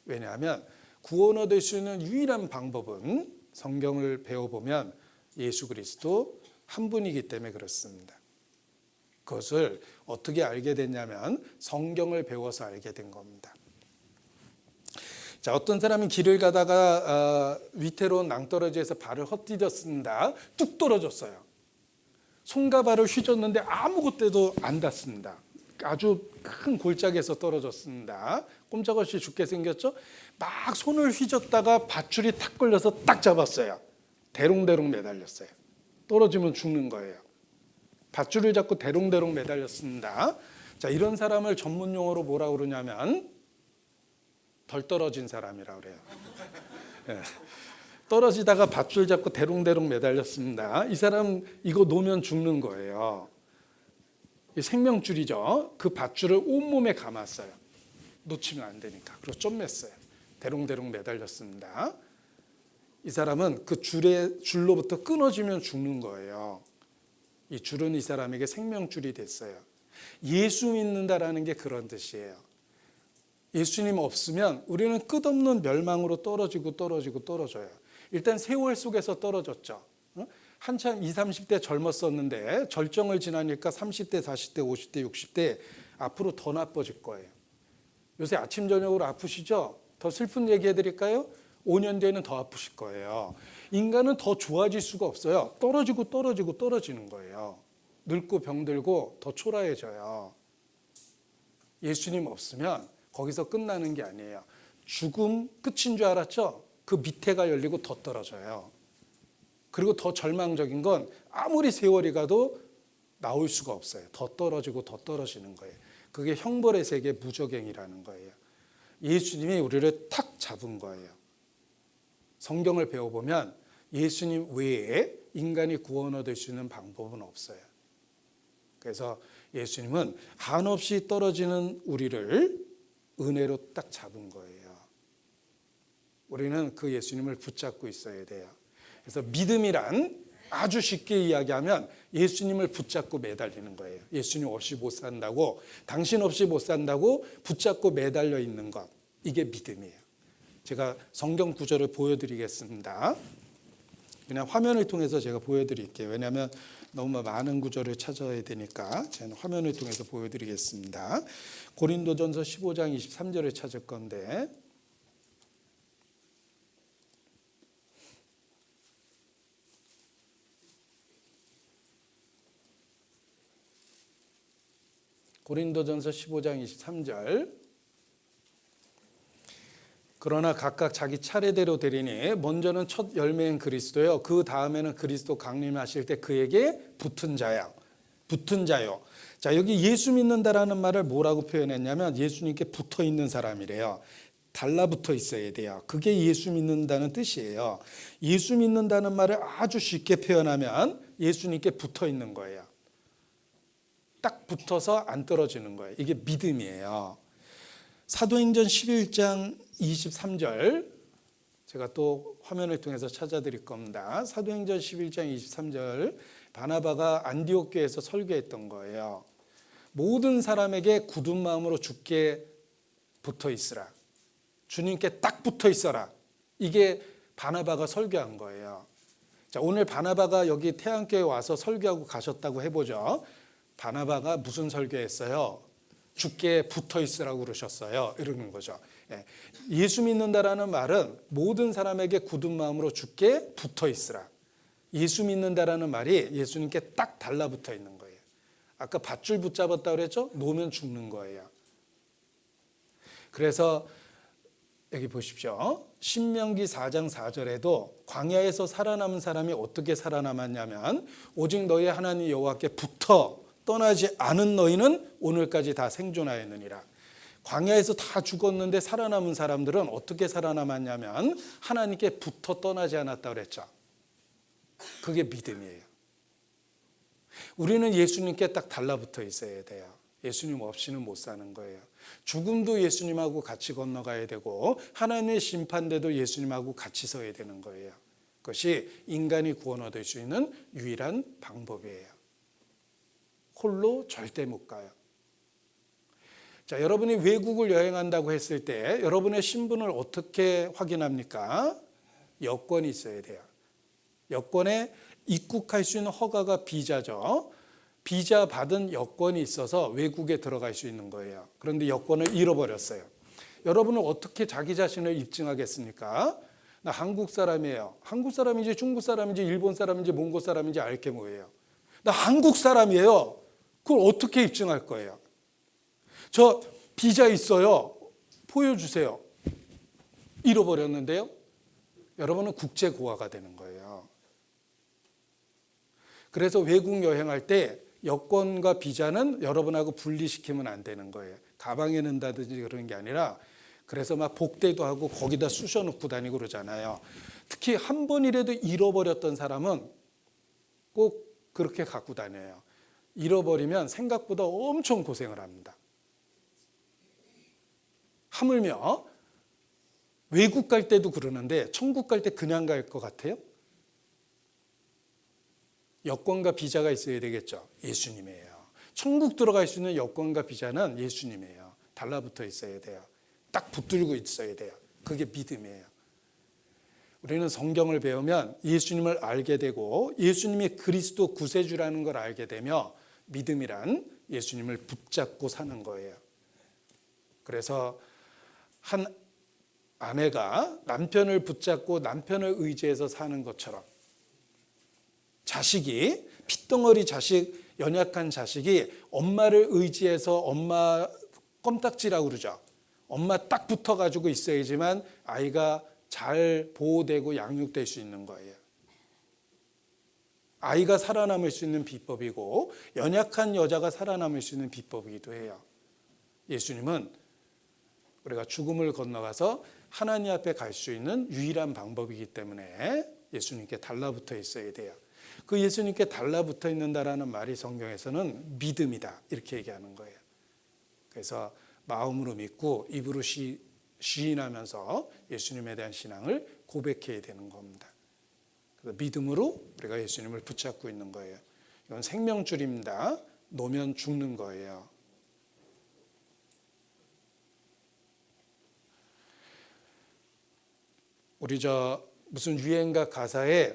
왜냐하면 구원 얻을 수 있는 유일한 방법은 성경을 배워보면 예수 그리스도 한 분이기 때문에 그렇습니다. 그것을 어떻게 알게 됐냐면 성경을 배워서 알게 된 겁니다. 자, 어떤 사람은 길을 가다가 위태로운 낭떠러지에서 발을 헛디뎠습니다. 뚝 떨어졌어요. 손과 발을 휘젓는데 아무것도 안 닿습니다. 아주 큰 골짜기에서 떨어졌습니다. 꼼짝없이 죽게 생겼죠. 막 손을 휘젓다가 밧줄이 탁 걸려서 딱 잡았어요. 대롱대롱 매달렸어요. 떨어지면 죽는 거예요. 밧줄을 잡고 대롱대롱 매달렸습니다. 자, 이런 사람을 전문 용어로 뭐라 그러냐면 덜 떨어진 사람이라고 그래요. 네. 떨어지다가 밧줄 잡고 대롱대롱 매달렸습니다. 이 사람 이거 놓으면 죽는 거예요. 생명줄이죠. 그 밧줄을 온몸에 감았어요. 놓치면 안 되니까. 그리고 좀 맸어요. 대롱대롱 매달렸습니다. 이 사람은 그 줄로부터 끊어지면 죽는 거예요. 이 줄은 이 사람에게 생명줄이 됐어요. 예수 믿는다라는 게 그런 뜻이에요. 예수님 없으면 우리는 끝없는 멸망으로 떨어져요. 일단 세월 속에서 떨어졌죠. 한참 20, 30대 젊었었는데 절정을 지나니까 30대, 40대, 50대, 60대 앞으로 더 나빠질 거예요. 요새 아침 저녁으로 아프시죠? 더 슬픈 얘기 해드릴까요? 5년 뒤에는 더 아프실 거예요. 인간은 더 좋아질 수가 없어요. 떨어지는 거예요. 늙고 병들고 더 초라해져요. 예수님 없으면 거기서 끝나는 게 아니에요. 죽음 끝인 줄 알았죠? 그 밑에가 열리고 더 떨어져요. 그리고 더 절망적인 건 아무리 세월이 가도 나올 수가 없어요. 더 떨어지는 거예요. 그게 형벌의 세계 무저갱이라는 거예요. 예수님이 우리를 탁 잡은 거예요. 성경을 배워보면 예수님 외에 인간이 구원 얻을 수 있는 방법은 없어요. 그래서 예수님은 한없이 떨어지는 우리를 은혜로 딱 잡은 거예요. 우리는 그 예수님을 붙잡고 있어야 돼요. 그래서 믿음이란 아주 쉽게 이야기하면 예수님을 붙잡고 매달리는 거예요. 예수님 없이 못 산다고, 당신 없이 못 산다고 붙잡고 매달려 있는 것, 이게 믿음이에요. 제가 성경 구절을 보여드리겠습니다. 그냥 화면을 통해서 제가 보여드릴게요. 왜냐하면 너무 많은 구절을 찾아야 되니까 저는 화면을 통해서 보여드리겠습니다. 고린도전서 15장 23절을 찾을 건데, 고린도전서 15장 23절. 그러나 각각 자기 차례대로 되리니 먼저는 첫 열매인 그리스도요, 그 다음에는 그리스도 강림하실 때 그에게 붙은 자요. 자, 여기 예수 믿는다라는 말을 뭐라고 표현했냐면 예수님께 붙어 있는 사람이래요. 달라붙어 있어야 돼요. 그게 예수 믿는다는 뜻이에요. 예수 믿는다는 말을 아주 쉽게 표현하면 예수님께 붙어 있는 거예요. 딱 붙어서 안 떨어지는 거예요. 이게 믿음이에요. 사도행전 11장 23절, 제가 또 화면을 통해서 찾아드릴 겁니다. 사도행전 11장 23절, 바나바가 안디옥 교회에서 설교했던 거예요. 모든 사람에게 굳은 마음으로 주께 붙어 있으라. 주님께 딱 붙어 있어라. 이게 바나바가 설교한 거예요. 자, 오늘 바나바가 여기 태안교회에 와서 설교하고 가셨다고 해보죠. 바나바가 무슨 설교했어요? 주께 붙어 있으라고 그러셨어요. 이러는 거죠. 예수 믿는다라는 말은 모든 사람에게 굳은 마음으로 주께 붙어 있으라. 예수 믿는다라는 말이 예수님께 딱 달라붙어 있는 거예요. 아까 밧줄 붙잡았다고 그랬죠? 놓으면 죽는 거예요. 그래서 여기 보십시오. 신명기 4장 4절에도 광야에서 살아남은 사람이 어떻게 살아남았냐면 오직 너희 하나님 여호와께 붙어 떠나지 않은 너희는 오늘까지 다 생존하였느니라. 광야에서 다 죽었는데 살아남은 사람들은 어떻게 살아남았냐면 하나님께 붙어 떠나지 않았다고 그랬죠. 그게 믿음이에요. 우리는 예수님께 딱 달라붙어 있어야 돼요. 예수님 없이는 못 사는 거예요. 죽음도 예수님하고 같이 건너가야 되고 하나님의 심판대도 예수님하고 같이 서야 되는 거예요. 그것이 인간이 구원 얻을 수 있는 유일한 방법이에요. 홀로 절대 못 가요. 자, 여러분이 외국을 여행한다고 했을 때 여러분의 신분을 어떻게 확인합니까? 여권이 있어야 돼요. 여권에 입국할 수 있는 허가가 비자죠. 비자 받은 여권이 있어서 외국에 들어갈 수 있는 거예요. 그런데 여권을 잃어버렸어요. 여러분은 어떻게 자기 자신을 입증하겠습니까? 나 한국 사람이에요. 한국 사람인지 중국 사람인지 일본 사람인지 몽골 사람인지 알 게 뭐예요? 나 한국 사람이에요. 그걸 어떻게 입증할 거예요? 저 비자 있어요. 보여주세요. 잃어버렸는데요. 여러분은 국제고아가 되는 거예요. 그래서 외국 여행할 때 여권과 비자는 여러분하고 분리시키면 안 되는 거예요. 가방에 넣는다든지 그런 게 아니라, 그래서 막 복대도 하고 거기다 쑤셔 놓고 다니고 그러잖아요. 특히 한 번이라도 잃어버렸던 사람은 꼭 그렇게 갖고 다녀요. 잃어버리면 생각보다 엄청 고생을 합니다. 하물며 외국 갈 때도 그러는데 천국 갈 때 그냥 갈 것 같아요? 여권과 비자가 있어야 되겠죠. 예수님이에요. 천국 들어갈 수 있는 여권과 비자는 예수님이에요. 달라붙어 있어야 돼요. 딱 붙들고 있어야 돼요. 그게 믿음이에요. 우리는 성경을 배우면 예수님을 알게 되고 예수님이 그리스도 구세주라는 걸 알게 되며 믿음이란 예수님을 붙잡고 사는 거예요. 그래서 한 아내가 남편을 붙잡고 남편을 의지해서 사는 것처럼 자식이 핏덩어리 자식, 연약한 자식이 엄마를 의지해서 엄마 껌딱지라고 그러죠. 엄마 딱 붙어가지고 있어야지만 아이가 잘 보호되고 양육될 수 있는 거예요. 아이가 살아남을 수 있는 비법이고 연약한 여자가 살아남을 수 있는 비법이기도 해요. 예수님은 우리가 죽음을 건너가서 하나님 앞에 갈 수 있는 유일한 방법이기 때문에 예수님께 달라붙어 있어야 돼요. 그 예수님께 달라붙어 있는다라는 말이 성경에서는 믿음이다 이렇게 얘기하는 거예요. 그래서 마음으로 믿고 입으로 시인하면서 예수님에 대한 신앙을 고백해야 되는 겁니다. 그래서 믿음으로 우리가 예수님을 붙잡고 있는 거예요. 이건 생명줄입니다. 놓으면 죽는 거예요. 우리 무슨 유행가 가사에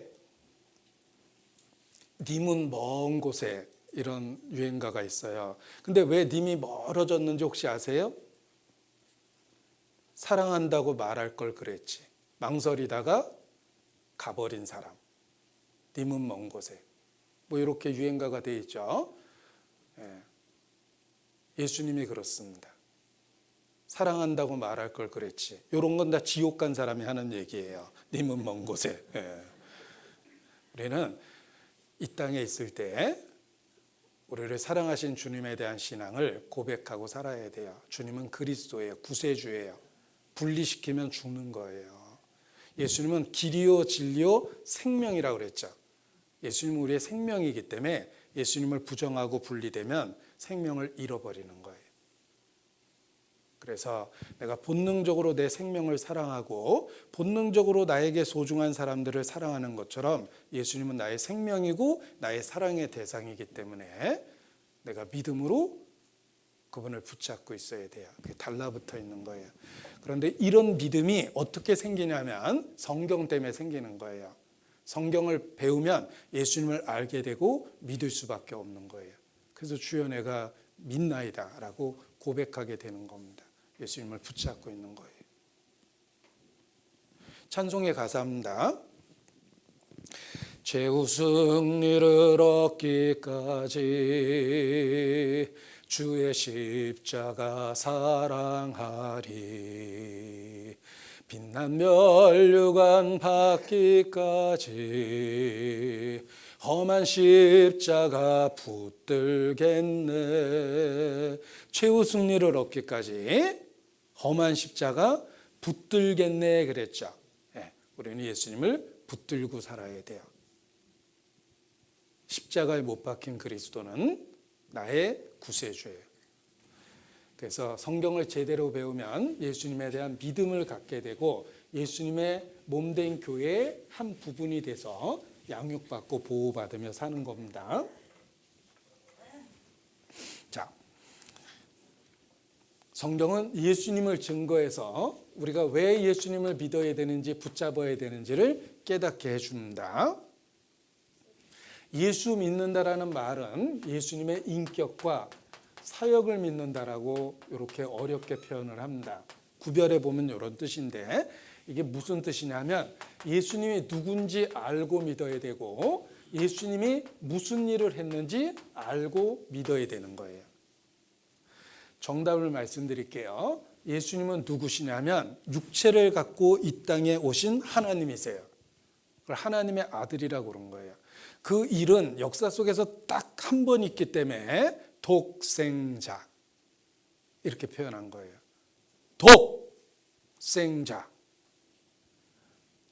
님은 먼 곳에 이런 유행가가 있어요. 근데 왜 님이 멀어졌는지 혹시 아세요? 사랑한다고 말할 걸 그랬지. 망설이다가 가버린 사람. 님은 먼 곳에. 뭐 이렇게 유행가가 돼 있죠. 예수님이 그렇습니다. 사랑한다고 말할 걸 그랬지. 이런 건 다 지옥 간 사람이 하는 얘기예요. 님은 먼 곳에. 우리는 이 땅에 있을 때 우리를 사랑하신 주님에 대한 신앙을 고백하고 살아야 돼요. 주님은 그리스도예요. 구세주예요. 분리시키면 죽는 거예요. 예수님은 길이요 진리요 생명이라고 그랬죠. 예수님은 우리의 생명이기 때문에 예수님을 부정하고 분리되면 생명을 잃어버리는 거예요. 그래서 내가 본능적으로 내 생명을 사랑하고 본능적으로 나에게 소중한 사람들을 사랑하는 것처럼 예수님은 나의 생명이고 나의 사랑의 대상이기 때문에 내가 믿음으로 그분을 붙잡고 있어야 돼요. 그게 달라붙어 있는 거예요. 그런데 이런 믿음이 어떻게 생기냐면 성경 때문에 생기는 거예요. 성경을 배우면 예수님을 알게 되고 믿을 수밖에 없는 거예요. 그래서 주여 내가 믿나이다라고 고백하게 되는 겁니다. 예수님을 붙잡고 있는 거예요. 찬송의 가사입니다. 최후 승리를 얻기까지 주의 십자가 사랑하리. 빛난 면류관 받기까지 험한 십자가 붙들겠네. 최후 승리를 얻기까지 험한 십자가 붙들겠네 그랬죠. 우리는 예수님을 붙들고 살아야 돼요. 십자가에 못 박힌 그리스도는 나의 구세주예요. 그래서 성경을 제대로 배우면 예수님에 대한 믿음을 갖게 되고 예수님의 몸된 교회의 한 부분이 돼서 양육받고 보호받으며 사는 겁니다. 자, 성경은 예수님을 증거해서 우리가 왜 예수님을 믿어야 되는지 붙잡아야 되는지를 깨닫게 해줍니다. 예수 믿는다라는 말은 예수님의 인격과 사역을 믿는다라고 이렇게 어렵게 표현을 합니다. 구별해 보면 이런 뜻인데 이게 무슨 뜻이냐면 예수님이 누군지 알고 믿어야 되고 예수님이 무슨 일을 했는지 알고 믿어야 되는 거예요. 정답을 말씀드릴게요. 예수님은 누구시냐면 육체를 갖고 이 땅에 오신 하나님이세요. 그걸 하나님의 아들이라고 그런 거예요. 그 일은 역사 속에서 딱 한 번 있기 때문에 독생자 이렇게 표현한 거예요. 독생자.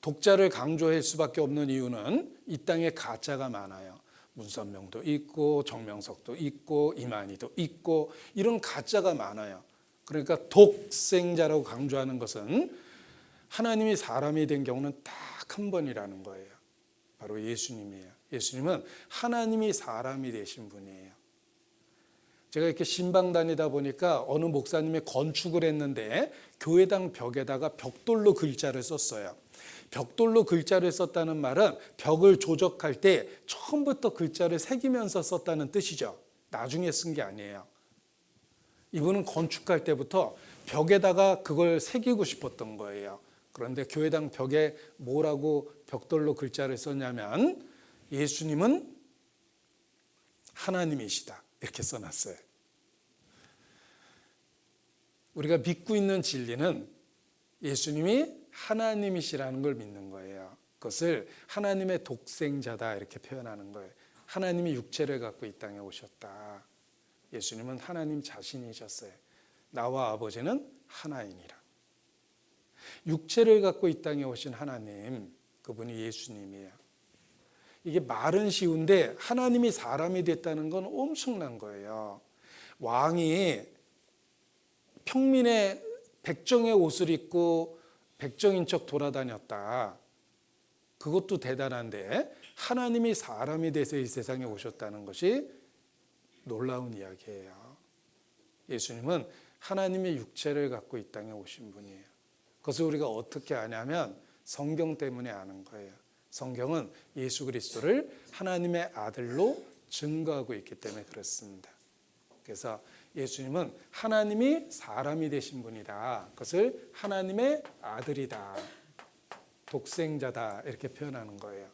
독자를 강조할 수밖에 없는 이유는 이 땅에 가짜가 많아요. 문선명도 있고 정명석도 있고 이만희도 있고 이런 가짜가 많아요. 그러니까 독생자라고 강조하는 것은 하나님이 사람이 된 경우는 딱 한 번이라는 거예요. 바로 예수님이에요. 예수님은 하나님이 사람이 되신 분이에요. 제가 이렇게 신방 다니다 보니까 어느 목사님이 건축을 했는데 교회당 벽에다가 벽돌로 글자를 썼어요. 벽돌로 글자를 썼다는 말은 벽을 조적할 때 처음부터 글자를 새기면서 썼다는 뜻이죠. 나중에 쓴 게 아니에요. 이분은 건축할 때부터 벽에다가 그걸 새기고 싶었던 거예요. 그런데 교회당 벽에 뭐라고 벽돌로 글자를 썼냐면 예수님은 하나님이시다 이렇게 써놨어요. 우리가 믿고 있는 진리는 예수님이 하나님이시라는 걸 믿는 거예요. 그것을 하나님의 독생자다 이렇게 표현하는 거예요. 하나님이 육체를 갖고 이 땅에 오셨다. 예수님은 하나님 자신이셨어요. 나와 아버지는 하나이니라. 육체를 갖고 이 땅에 오신 하나님, 그분이 예수님이에요. 이게 말은 쉬운데 하나님이 사람이 됐다는 건 엄청난 거예요. 왕이 평민의 백정의 옷을 입고 백정인 척 돌아다녔다. 그것도 대단한데 하나님이 사람이 돼서 이 세상에 오셨다는 것이 놀라운 이야기예요. 예수님은 하나님의 육체를 갖고 이 땅에 오신 분이에요. 그것을 우리가 어떻게 아냐면 성경 때문에 아는 거예요. 성경은 예수 그리스도를 하나님의 아들로 증거하고 있기 때문에 그렇습니다. 그래서 예수님은 하나님이 사람이 되신 분이다. 그것을 하나님의 아들이다. 독생자다. 이렇게 표현하는 거예요.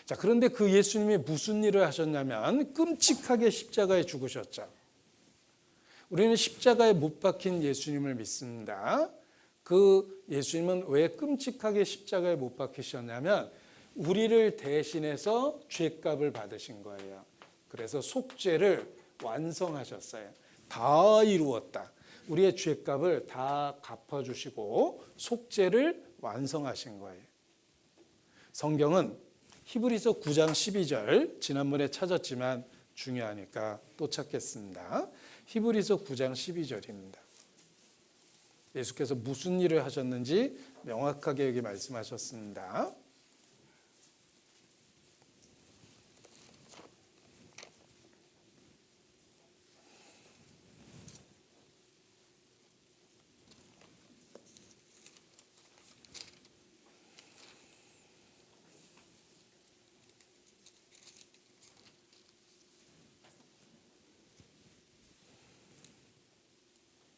자, 그런데 그 예수님이 무슨 일을 하셨냐면 끔찍하게 십자가에 죽으셨죠. 우리는 십자가에 못 박힌 예수님을 믿습니다. 그 예수님은 왜 끔찍하게 십자가에 못 박히셨냐면 우리를 대신해서 죄값을 받으신 거예요. 그래서 속죄를 완성하셨어요. 다 이루었다. 우리의 죄값을 다 갚아주시고 속죄를 완성하신 거예요. 성경은 히브리서 9장 12절 지난번에 찾았지만 중요하니까 또 찾겠습니다. 히브리서 9장 12절입니다. 예수께서 무슨 일을 하셨는지 명확하게 여기 말씀하셨습니다.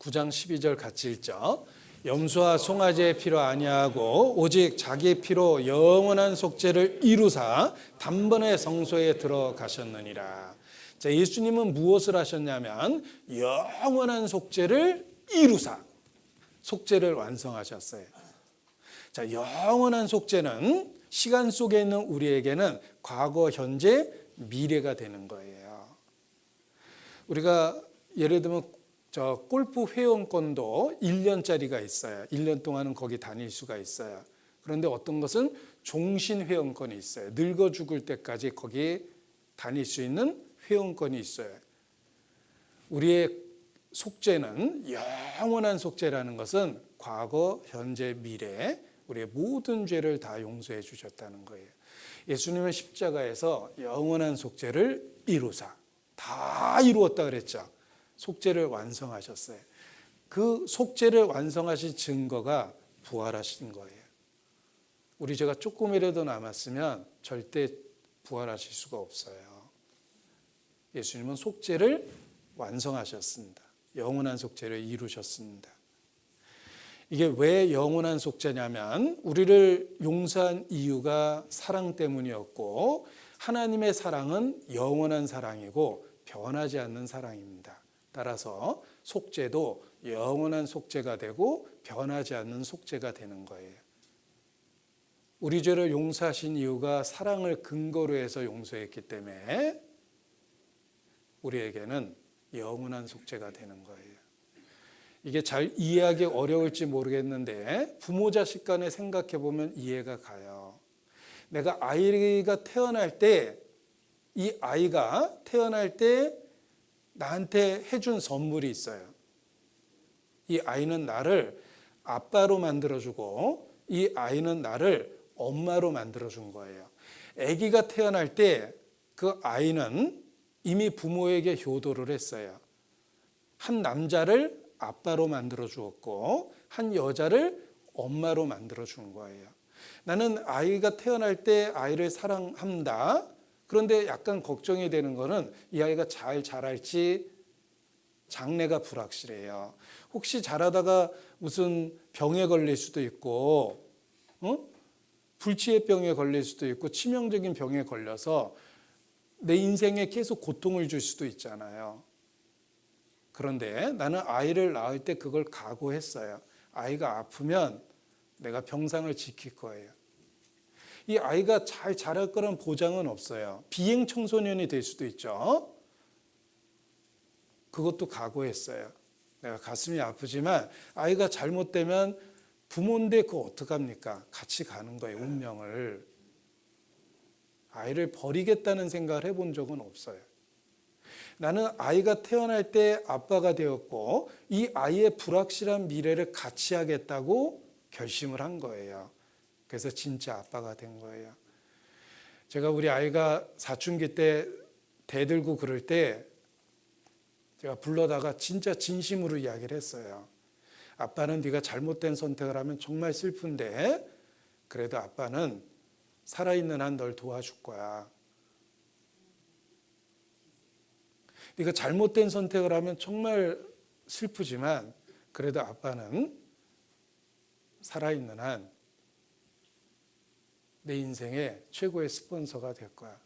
구 장 12절 같이 읽죠. 염소와 송아지의 피로 아니하고 오직 자기의 피로 영원한 속죄를 이루사 단번에 성소에 들어가셨느니라. 자, 예수님은 무엇을 하셨냐면 영원한 속죄를 이루사 속죄를 완성하셨어요. 자, 영원한 속죄는 시간 속에 있는 우리에게는 과거, 현재, 미래가 되는 거예요. 우리가 예를 들면 골프 회원권도 1년짜리가 있어요. 1년 동안은 거기 다닐 수가 있어요. 그런데 어떤 것은 종신 회원권이 있어요. 늙어 죽을 때까지 거기 다닐 수 있는 회원권이 있어요. 우리의 속죄는 영원한 속죄라는 것은 과거, 현재, 미래 우리의 모든 죄를 다 용서해 주셨다는 거예요. 예수님은 십자가에서 영원한 속죄를 이루사 다 이루었다 그랬죠. 속죄를 완성하셨어요. 그 속죄를 완성하신 증거가 부활하신 거예요. 우리 죄가 조금이라도 남았으면 절대 부활하실 수가 없어요. 예수님은 속죄를 완성하셨습니다. 영원한 속죄를 이루셨습니다. 이게 왜 영원한 속죄냐면 우리를 용서한 이유가 사랑 때문이었고 하나님의 사랑은 영원한 사랑이고 변하지 않는 사랑입니다. 따라서 속죄도 영원한 속죄가 되고 변하지 않는 속죄가 되는 거예요. 우리 죄를 용서하신 이유가 사랑을 근거로 해서 용서했기 때문에 우리에게는 영원한 속죄가 되는 거예요. 이게 잘 이해하기 어려울지 모르겠는데 부모 자식 간에 생각해 보면 이해가 가요. 내가 아이가 태어날 때 이 아이가 태어날 때 나한테 해준 선물이 있어요. 이 아이는 나를 아빠로 만들어주고 이 아이는 나를 엄마로 만들어준 거예요. 아기가 태어날 때 그 아이는 이미 부모에게 효도를 했어요. 한 남자를 아빠로 만들어 주었고 한 여자를 엄마로 만들어 준 거예요. 나는 아이가 태어날 때 아이를 사랑한다. 그런데 약간 걱정이 되는 거는 이 아이가 잘 자랄지 장래가 불확실해요. 혹시 자라다가 무슨 병에 걸릴 수도 있고 불치의 병에 걸릴 수도 있고 치명적인 병에 걸려서 내 인생에 계속 고통을 줄 수도 있잖아요. 그런데 나는 아이를 낳을 때 그걸 각오했어요. 아이가 아프면 내가 병상을 지킬 거예요. 이 아이가 잘 자랄 거란 보장은 없어요. 비행 청소년이 될 수도 있죠. 그것도 각오했어요. 내가 가슴이 아프지만 아이가 잘못되면 부모인데 그거 어떡합니까? 같이 가는 거예요, 운명을. 아이를 버리겠다는 생각을 해본 적은 없어요. 나는 아이가 태어날 때 아빠가 되었고 이 아이의 불확실한 미래를 같이 하겠다고 결심을 한 거예요. 그래서 진짜 아빠가 된 거예요. 제가 우리 아이가 사춘기 때 대들고 그럴 때 제가 불러다가 진짜 진심으로 이야기를 했어요. 아빠는 네가 잘못된 선택을 하면 정말 슬픈데 그래도 아빠는 살아있는 한 널 도와줄 거야. 네가 잘못된 선택을 하면 정말 슬프지만 그래도 아빠는 살아있는 한 내 인생의 최고의 스폰서가 될 거야.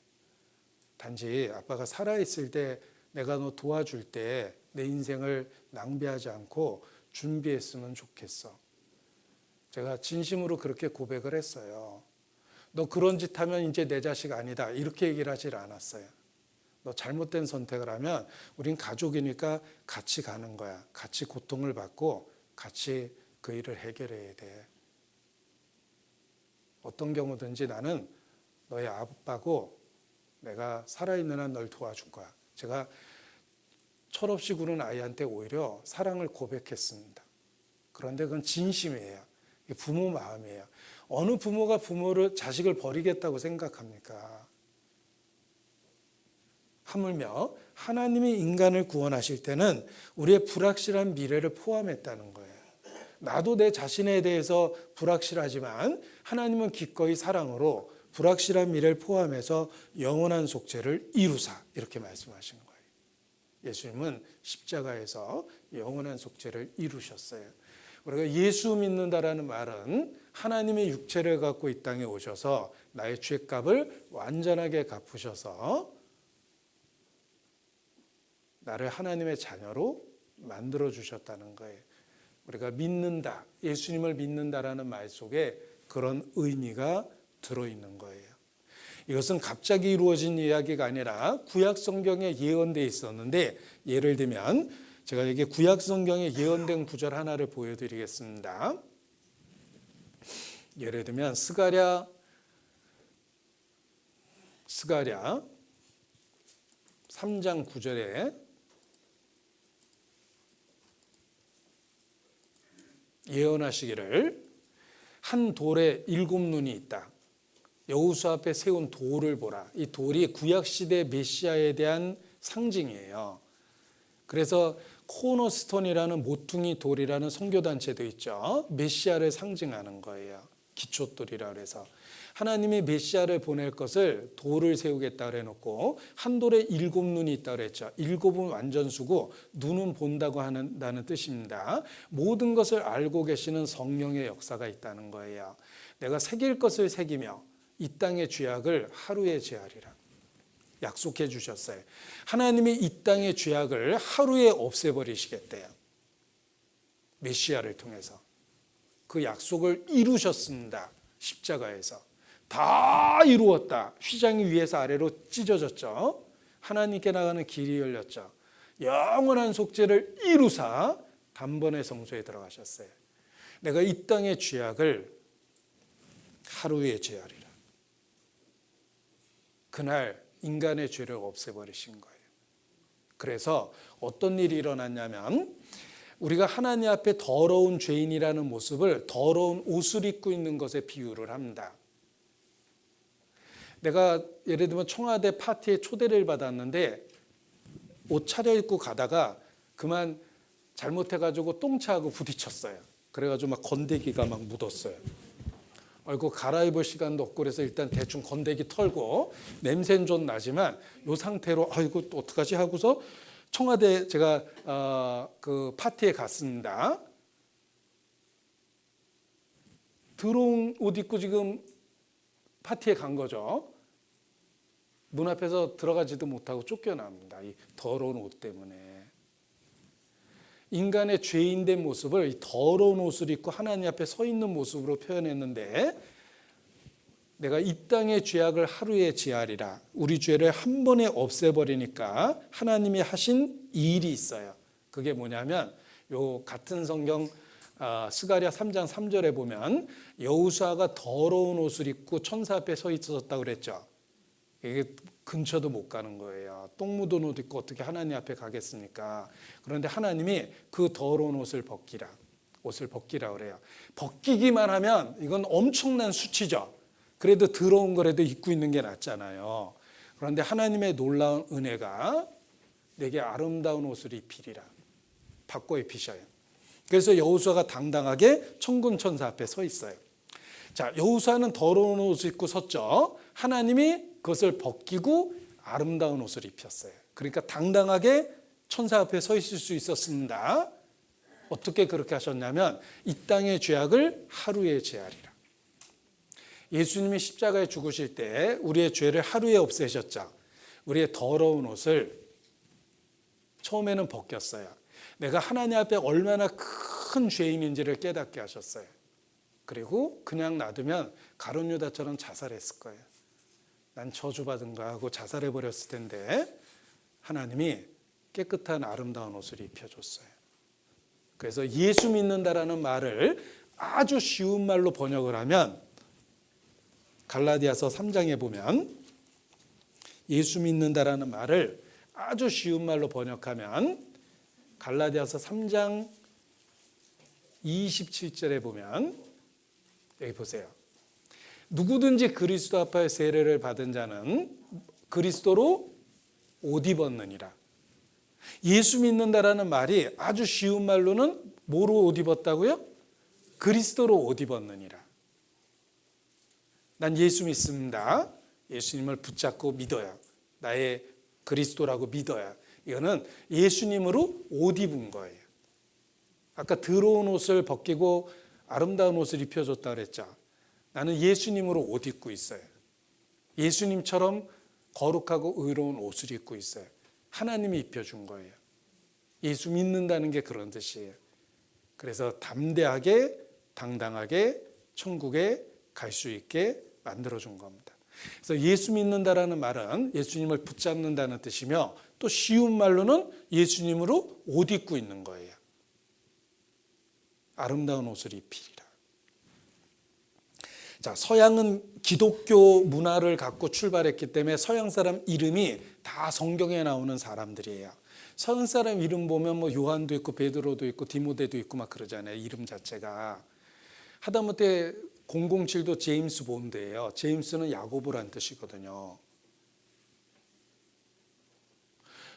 단지 아빠가 살아있을 때 내가 너 도와줄 때 내 인생을 낭비하지 않고 준비했으면 좋겠어. 제가 진심으로 그렇게 고백을 했어요. 너 그런 짓 하면 이제 내 자식 아니다. 이렇게 얘기를 하질 않았어요. 너 잘못된 선택을 하면 우린 가족이니까 같이 가는 거야. 같이 고통을 받고 같이 그 일을 해결해야 돼. 어떤 경우든지 나는 너의 아빠고 내가 살아있는 한 널 도와줄 거야. 제가 철없이 구는 아이한테 오히려 사랑을 고백했습니다. 그런데 그건 진심이에요. 부모 마음이에요. 어느 부모가 자식을 버리겠다고 생각합니까? 하물며 하나님이 인간을 구원하실 때는 우리의 불확실한 미래를 포함했다는 거예요. 나도 내 자신에 대해서 불확실하지만 하나님은 기꺼이 사랑으로 불확실한 미래를 포함해서 영원한 속죄를 이루사 이렇게 말씀하신 거예요. 예수님은 십자가에서 영원한 속죄를 이루셨어요. 우리가 예수 믿는다라는 말은 하나님의 육체를 갖고 이 땅에 오셔서 나의 죄값을 완전하게 갚으셔서 나를 하나님의 자녀로 만들어 주셨다는 거예요. 우리가 믿는다, 예수님을 믿는다라는 말 속에 그런 의미가 들어있는 거예요. 이것은 갑자기 이루어진 이야기가 아니라 구약 성경에 예언되어 있었는데 예를 들면 제가 여기 구약 성경에 예언된 구절 하나를 보여드리겠습니다. 예를 들면 스가랴 3장 9절에 예언하시기를 한 돌에 7눈이 있다. 여호수 앞에 세운 돌을 보라. 이 돌이 구약시대 메시아에 대한 상징이에요. 그래서 코너스톤이라는 모퉁이 돌이라는 선교단체도 있죠. 메시아를 상징하는 거예요. 기초돌이라고 해서 하나님이 메시아를 보낼 것을 돌을 세우겠다 그래놓고 한 돌에 7눈이 있다 그랬죠. 7은 완전수고 눈은 본다고 한다는 뜻입니다. 모든 것을 알고 계시는 성령의 역사가 있다는 거예요. 내가 새길 것을 새기며 이 땅의 죄악을 하루에 제하리라 약속해 주셨어요. 하나님이 이 땅의 죄악을 하루에 없애버리시겠대요. 메시아를 통해서 그 약속을 이루셨습니다. 십자가에서 다 이루었다. 휘장이 위에서 아래로 찢어졌죠. 하나님께 나가는 길이 열렸죠. 영원한 속죄를 이루사 단번에 성소에 들어가셨어요. 내가 이 땅의 죄악을 하루에 제하리라. 그날 인간의 죄를 없애버리신 거예요. 그래서 어떤 일이 일어났냐면 우리가 하나님 앞에 더러운 죄인이라는 모습을 더러운 옷을 입고 있는 것에 비유를 합니다. 내가 예를 들면 청와대 파티에 초대를 받았는데 옷 차려입고 가다가 그만 잘못해가지고 똥차하고 부딪혔어요. 그래가지고 막 건데기가 막 묻었어요. 아이고 갈아입을 시간도 없고 그래서 일단 대충 건데기 털고 냄새는 좀 나지만 이 상태로 아이고 또 어떡하지 하고서 청와대 제가 그 파티에 갔습니다. 들어온 옷 입고 지금 파티에 간 거죠. 문 앞에서 들어가지도 못하고 쫓겨납니다. 이 더러운 옷 때문에. 인간의 죄인된 모습을 이 더러운 옷을 입고 하나님 앞에 서 있는 모습으로 표현했는데 내가 이 땅의 죄악을 하루에 지하리라. 우리 죄를 한 번에 없애버리니까 하나님이 하신 일이 있어요. 그게 뭐냐면 요 같은 성경 스가랴 3장 3절에 보면 여호수아가 더러운 옷을 입고 천사 앞에 서 있었다고 그랬죠. 이게 근처도 못 가는 거예요. 똥 묻은 옷 입고 어떻게 하나님 앞에 가겠습니까? 그런데 하나님이 그 더러운 옷을 벗기라 그래요. 벗기기만 하면 이건 엄청난 수치죠. 그래도 더러운 거라도 입고 있는 게 낫잖아요. 그런데 하나님의 놀라운 은혜가 내게 아름다운 옷을 입히리라. 바꿔 입히셔요. 그래서 여호수아가 당당하게 천군 천사 앞에 서 있어요. 자, 여호수아는 더러운 옷을 입고 섰죠. 하나님이 그것을 벗기고 아름다운 옷을 입혔어요. 그러니까 당당하게 천사 앞에 서 있을 수 있었습니다. 어떻게 그렇게 하셨냐면 이 땅의 죄악을 하루에 제하리라. 예수님이 십자가에 죽으실 때 우리의 죄를 하루에 없애셨죠. 우리의 더러운 옷을 처음에는 벗겼어요. 내가 하나님 앞에 얼마나 큰 죄인인지를 깨닫게 하셨어요. 그리고 그냥 놔두면 가룟 유다처럼 자살했을 거예요. 난 저주받은 거 하고 자살해 버렸을 텐데 하나님이 깨끗한 아름다운 옷을 입혀줬어요. 그래서 예수 믿는다라는 말을 아주 쉬운 말로 번역을 하면 갈라디아서 3장에 보면 예수 믿는다라는 말을 아주 쉬운 말로 번역하면 갈라디아서 3장 27절에 보면 여기 보세요. 누구든지 그리스도 앞에 세례를 받은 자는 그리스도로 옷 입었느니라. 예수 믿는다라는 말이 아주 쉬운 말로는 뭐로 옷 입었다고요? 그리스도로 옷 입었느니라. 난 예수 믿습니다. 예수님을 붙잡고 믿어야. 나의 그리스도라고 믿어야. 이거는 예수님으로 옷 입은 거예요. 아까 더러운 옷을 벗기고 아름다운 옷을 입혀줬다 그랬죠. 나는 예수님으로 옷 입고 있어요. 예수님처럼 거룩하고 의로운 옷을 입고 있어요. 하나님이 입혀준 거예요. 예수 믿는다는 게 그런 뜻이에요. 그래서 담대하게 당당하게 천국에 갈 수 있게 만들어준 겁니다. 그래서 예수 믿는다라는 말은 예수님을 붙잡는다는 뜻이며 또 쉬운 말로는 예수님으로 옷 입고 있는 거예요. 아름다운 옷을 입히리라. 자, 서양은 기독교 문화를 갖고 출발했기 때문에 서양 사람 이름이 다 성경에 나오는 사람들이에요. 서양 사람 이름 보면 뭐 요한도 있고 베드로도 있고 디모데도 있고 막 그러잖아요. 이름 자체가. 하다못해 007도 제임스 본드예요. 제임스는 야고보란 뜻이거든요.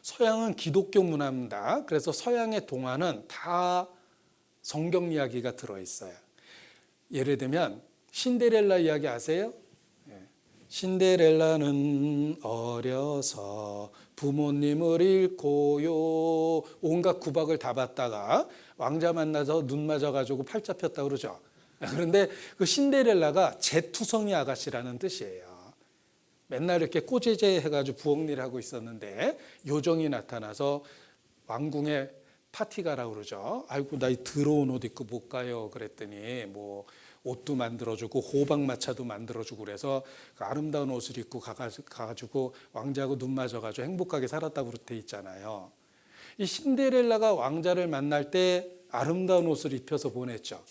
서양은 기독교 문화입니다. 그래서 서양의 동화는 다 성경 이야기가 들어있어요. 예를 들면 신데렐라 이야기 아세요? 신데렐라는 어려서 부모님을 잃고요. 온갖 구박을 다 받다가 왕자 만나서 눈 맞아가지고 팔 잡혔다 그러죠. 그런데 그 신데렐라가 재투성이 아가씨라는 뜻이에요. 맨날 이렇게 꼬제제 해가지고 부엌일 하고 있었는데 요정이 나타나서 왕궁에 파티 가라고 그러죠. 아이고 나 이 더러운 옷 입고 못 가요. 그랬더니 뭐 옷도 만들어주고 호박마차도 만들어주고 그래서 그 아름다운 옷을 입고 가가지고 왕자하고 눈 맞아가지고 행복하게 살았다고 돼 있잖아요. 이 신데렐라가 왕자를 만날 때 아름다운 옷을 입혀서 보냈죠.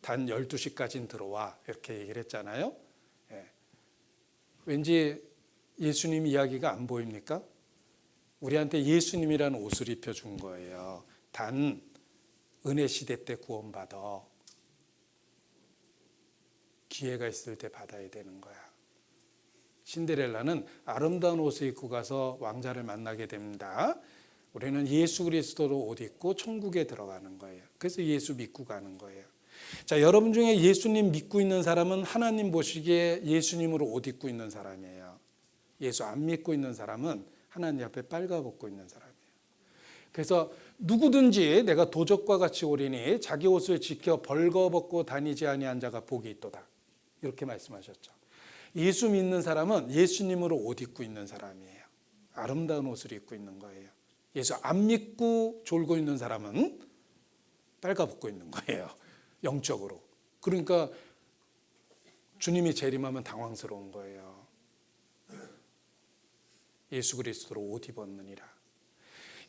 단 12시까지는 들어와 이렇게 얘기를 했잖아요. 예. 왠지 예수님 이야기가 안 보입니까? 우리한테 예수님이라는 옷을 입혀준 거예요. 단 은혜 시대 때 구원받아. 기회가 있을 때 받아야 되는 거야. 신데렐라는 아름다운 옷을 입고 가서 왕자를 만나게 됩니다. 우리는 예수 그리스도로 옷 입고 천국에 들어가는 거예요. 그래서 예수 믿고 가는 거예요. 자, 여러분 중에 예수님 믿고 있는 사람은 하나님 보시기에 예수님으로 옷 입고 있는 사람이에요. 예수 안 믿고 있는 사람은 하나님 앞에 빨가벗고 있는 사람이에요. 그래서 누구든지 내가 도적과 같이 오리니 자기 옷을 지켜 벌거벗고 다니지 아니한 자가 복이 있도다. 이렇게 말씀하셨죠. 예수 믿는 사람은 예수님으로 옷 입고 있는 사람이에요. 아름다운 옷을 입고 있는 거예요. 예수 안 믿고 졸고 있는 사람은 빨가벗고 있는 거예요. 영적으로. 그러니까 주님이 재림하면 당황스러운 거예요. 예수 그리스도로 옷 입었느니라.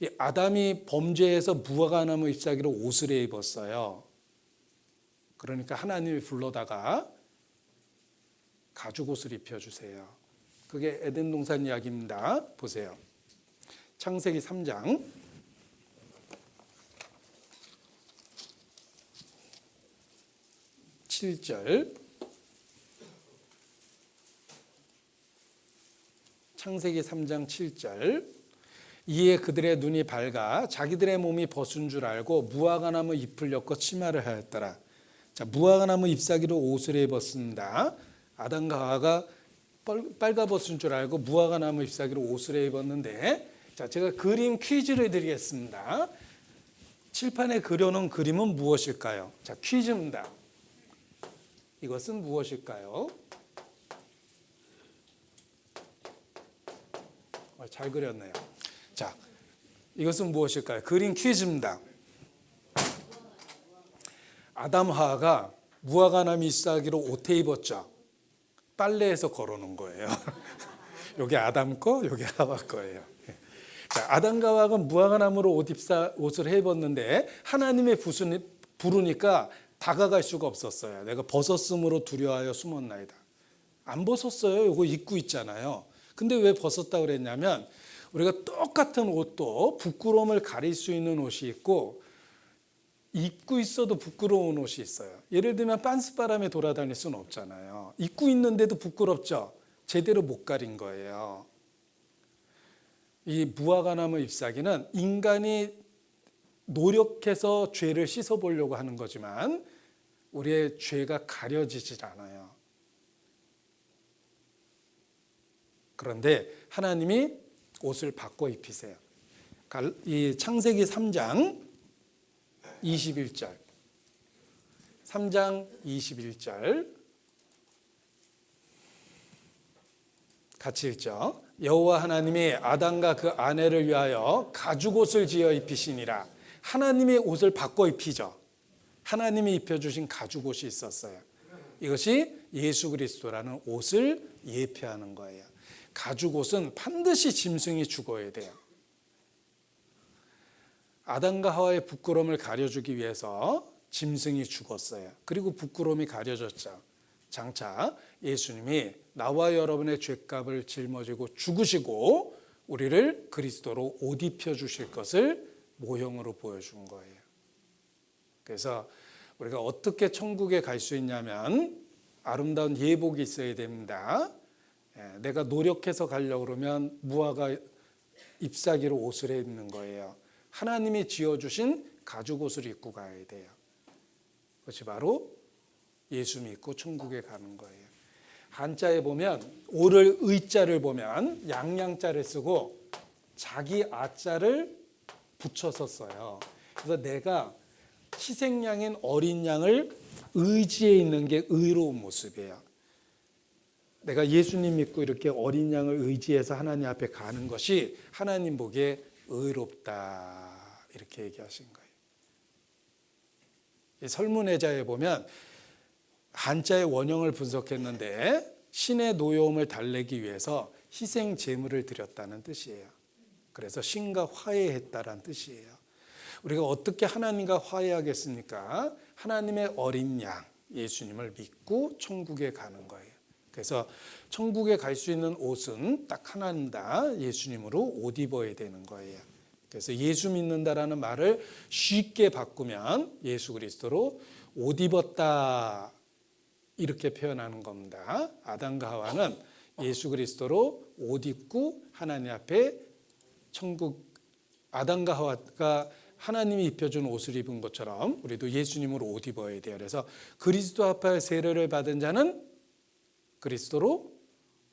이 아담이 범죄해서 무화과나무 잎사귀로 옷을 입었어요. 그러니까 하나님이 불러다가 가죽옷을 입혀주세요. 그게 에덴 동산 이야기입니다. 보세요. 창세기 3장 7절. 창세기 3장 7절. 이에 그들의 눈이 밝아 자기들의 몸이 벗은 줄 알고 무화과나무 잎을 엮어 치마를 하였더라. 자, 무화과나무 잎사귀로 옷을 입었습니다. 아담과 하와가 빨가벗은 줄 알고 무화과나무 잎사귀로 옷을 입었는데, 자, 제가 그림 퀴즈를 드리겠습니다. 칠판에 그려놓은 그림은 무엇일까요? 자, 퀴즈입니다. 이것은 무엇일까요? 잘 그렸네요. 자, 이것은 무엇일까요? 그림 퀴즈입니다. 아담 하와가 무화과나무 잎사귀로 옷에 입었죠. 빨래해서 걸어놓은 거예요. 여기 아담 거, 여기 하와 거예요. 자, 아담과 하와가 무화과나무로 옷을 해 입었는데 하나님의 부르니까 다가갈 수가 없었어요. 내가 벗었으므로 두려워하여 숨었나이다. 안 벗었어요. 이거 입고 있잖아요. 근데 왜 벗었다 그랬냐면 우리가 똑같은 옷도 부끄러움을 가릴 수 있는 옷이 있고 입고 있어도 부끄러운 옷이 있어요. 예를 들면 빤스바람에 돌아다닐 수는 없잖아요. 입고 있는데도 부끄럽죠. 제대로 못 가린 거예요. 이 무화과나무 잎사귀는 인간이 노력해서 죄를 씻어보려고 하는 거지만 우리의 죄가 가려지질 않아요. 그런데 하나님이 옷을 바꿔 입히세요. 이 창세기 3장 21절. 3장 21절. 같이 읽죠. 여호와 하나님이 아담과 그 아내를 위하여 가죽옷을 지어 입히시니라. 하나님이 옷을 바꿔 입히죠. 하나님이 입혀주신 가죽옷이 있었어요. 이것이 예수 그리스도라는 옷을 예표하는 거예요. 가죽옷은 반드시 짐승이 죽어야 돼요. 아담과 하와의 부끄러움을 가려주기 위해서 짐승이 죽었어요. 그리고 부끄러움이 가려졌죠. 장차 예수님이 나와 여러분의 죄값을 짊어지고 죽으시고 우리를 그리스도로 옷 입혀 주실 것을 모형으로 보여준 거예요. 그래서 우리가 어떻게 천국에 갈 수 있냐면 아름다운 예복이 있어야 됩니다. 내가 노력해서 가려고 그러면 무화과 잎사귀로 옷을 입는 거예요. 하나님이 지어주신 가죽옷을 입고 가야 돼요. 그것이 바로 예수 믿고 천국에 가는 거예요. 한자에 보면 오를 의자를 보면 양양자를 쓰고 자기 아자를 붙여서 써요. 그래서 내가 희생양인 어린 양을 의지해 있는 게 의로운 모습이에요. 내가 예수님 믿고 이렇게 어린 양을 의지해서 하나님 앞에 가는 것이 하나님 보기에 의롭다 이렇게 얘기하신 거예요. 설문해자에 보면 한자의 원형을 분석했는데 신의 노여움을 달래기 위해서 희생 제물을 드렸다는 뜻이에요. 그래서 신과 화해했다라는 뜻이에요. 우리가 어떻게 하나님과 화해하겠습니까? 하나님의 어린 양 예수님을 믿고 천국에 가는 거예요. 그래서 천국에 갈 수 있는 옷은 딱 하나입니다. 예수님으로 옷 입어야 되는 거예요. 그래서 예수 믿는다라는 말을 쉽게 바꾸면 예수 그리스도로 옷 입었다 이렇게 표현하는 겁니다. 아담과 하와는 예수 그리스도로 옷 입고 하나님 앞에 천국 아담과 하와가 하나님이 입혀준 옷을 입은 것처럼 우리도 예수님으로 옷 입어야 돼요. 그래서 그리스도 앞에 세례를 받은 자는 그리스도로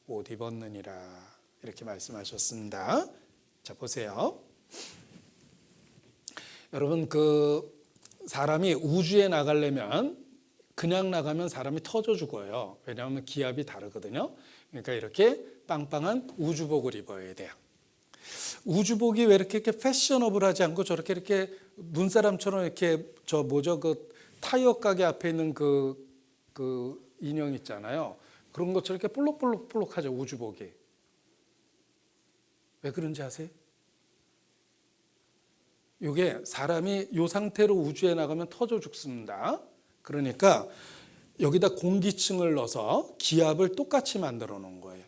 옷 입었느니라 이렇게 말씀하셨습니다. 자, 보세요. 여러분, 사람이 우주에 나가려면 그냥 나가면 사람이 터져 죽어요. 왜냐하면 기압이 다르거든요. 그러니까 이렇게 빵빵한 우주복을 입어야 돼요. 우주복이 왜 이렇게 패셔너블하지 않고 저렇게 이렇게 눈사람처럼 이렇게 타이어 가게 앞에 있는 그 인형 있잖아요. 그런 것처럼 이렇게 볼록볼록하죠, 우주복이. 왜 그런지 아세요? 이게 사람이 이 상태로 우주에 나가면 터져 죽습니다. 그러니까 여기다 공기층을 넣어서 기압을 똑같이 만들어 놓은 거예요.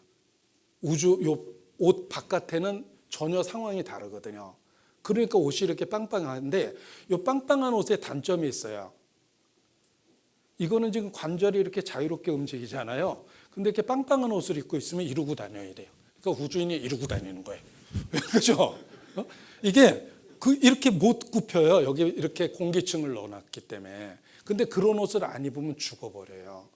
옷 바깥에는 전혀 상황이 다르거든요. 그러니까 옷이 이렇게 빵빵한데 이 빵빵한 옷에 단점이 있어요. 이거는 지금 관절이 이렇게 자유롭게 움직이잖아요. 근데 이렇게 빵빵한 옷을 입고 있으면 이러고 다녀야 돼요. 그러니까 우주인이 이러고 다니는 거예요. 그렇죠? 이게 이렇게 못 굽혀요. 여기 이렇게 공기층을 넣어놨기 때문에. 근데 그런 옷을 안 입으면 죽어버려요.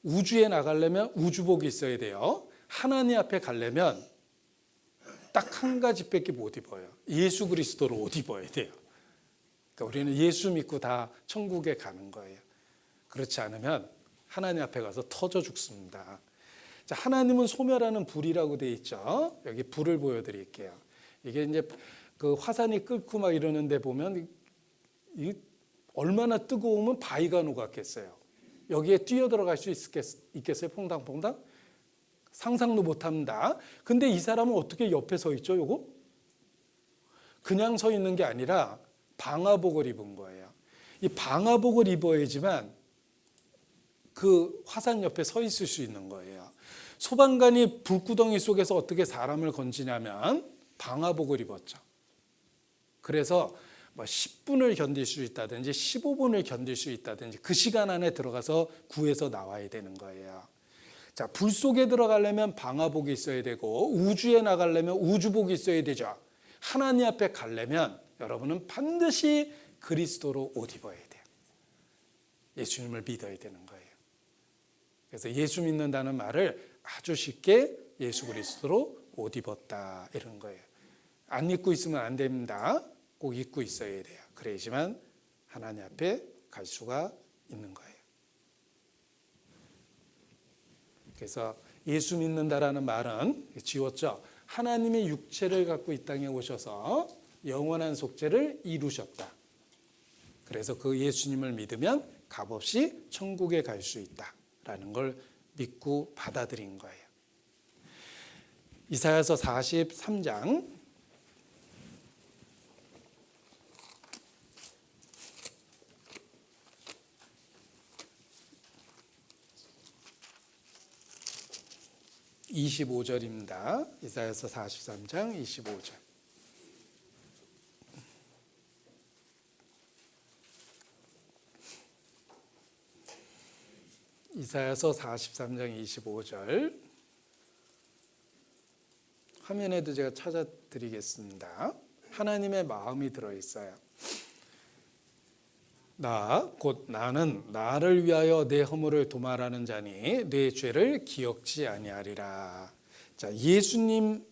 우주에 나가려면 우주복이 있어야 돼요. 하나님 앞에 가려면 딱 한 가지밖에 못 입어요. 예수 그리스도로 옷 입어야 돼요. 그러니까 우리는 예수 믿고 다 천국에 가는 거예요. 그렇지 않으면 하나님 앞에 가서 터져 죽습니다. 자, 하나님은 소멸하는 불이라고 돼 있죠. 여기 불을 보여드릴게요. 이게 이제 그 화산이 끓고 막 이러는데 보면 얼마나 뜨거우면 바위가 녹았겠어요. 여기에 뛰어들어갈 수 있겠어요? 퐁당퐁당? 상상도 못합니다. 근데 이 사람은 어떻게 옆에 서 있죠? 요거? 그냥 서 있는 게 아니라 방화복을 입은 거예요. 이 방화복을 입어야지만 그 화산 옆에 서 있을 수 있는 거예요. 소방관이 불구덩이 속에서 어떻게 사람을 건지냐면 방화복을 입었죠. 그래서 10분을 견딜 수 있다든지 15분을 견딜 수 있다든지 그 시간 안에 들어가서 구해서 나와야 되는 거예요. 자, 불 속에 들어가려면 방화복이 있어야 되고 우주에 나가려면 우주복이 있어야 되죠. 하나님 앞에 가려면 여러분은 반드시 그리스도로 옷 입어야 돼요. 예수님을 믿어야 되는 거예요. 그래서 예수 믿는다는 말을 아주 쉽게 예수 그리스도로 옷 입었다 이런 거예요. 안 입고 있으면 안 됩니다. 꼭 입고 있어야 돼요. 그래야지만 하나님 앞에 갈 수가 있는 거예요. 그래서 예수 믿는다라는 말은 지웠죠. 하나님의 육체를 갖고 이 땅에 오셔서 영원한 속죄를 이루셨다. 그래서 그 예수님을 믿으면 값없이 천국에 갈 수 있다라는 걸 믿고 받아들인 거예요. 이사야서 43장 25절입니다. 이사야서 43장 25절. 이사야서 43장 25절. 화면에도 제가 찾아드리겠습니다. 하나님의 마음이 들어있어요. 곧 나는 나를 위하여 내 허물을 도말하는 자니 내 죄를 기억지 아니하리라. 자, 예수님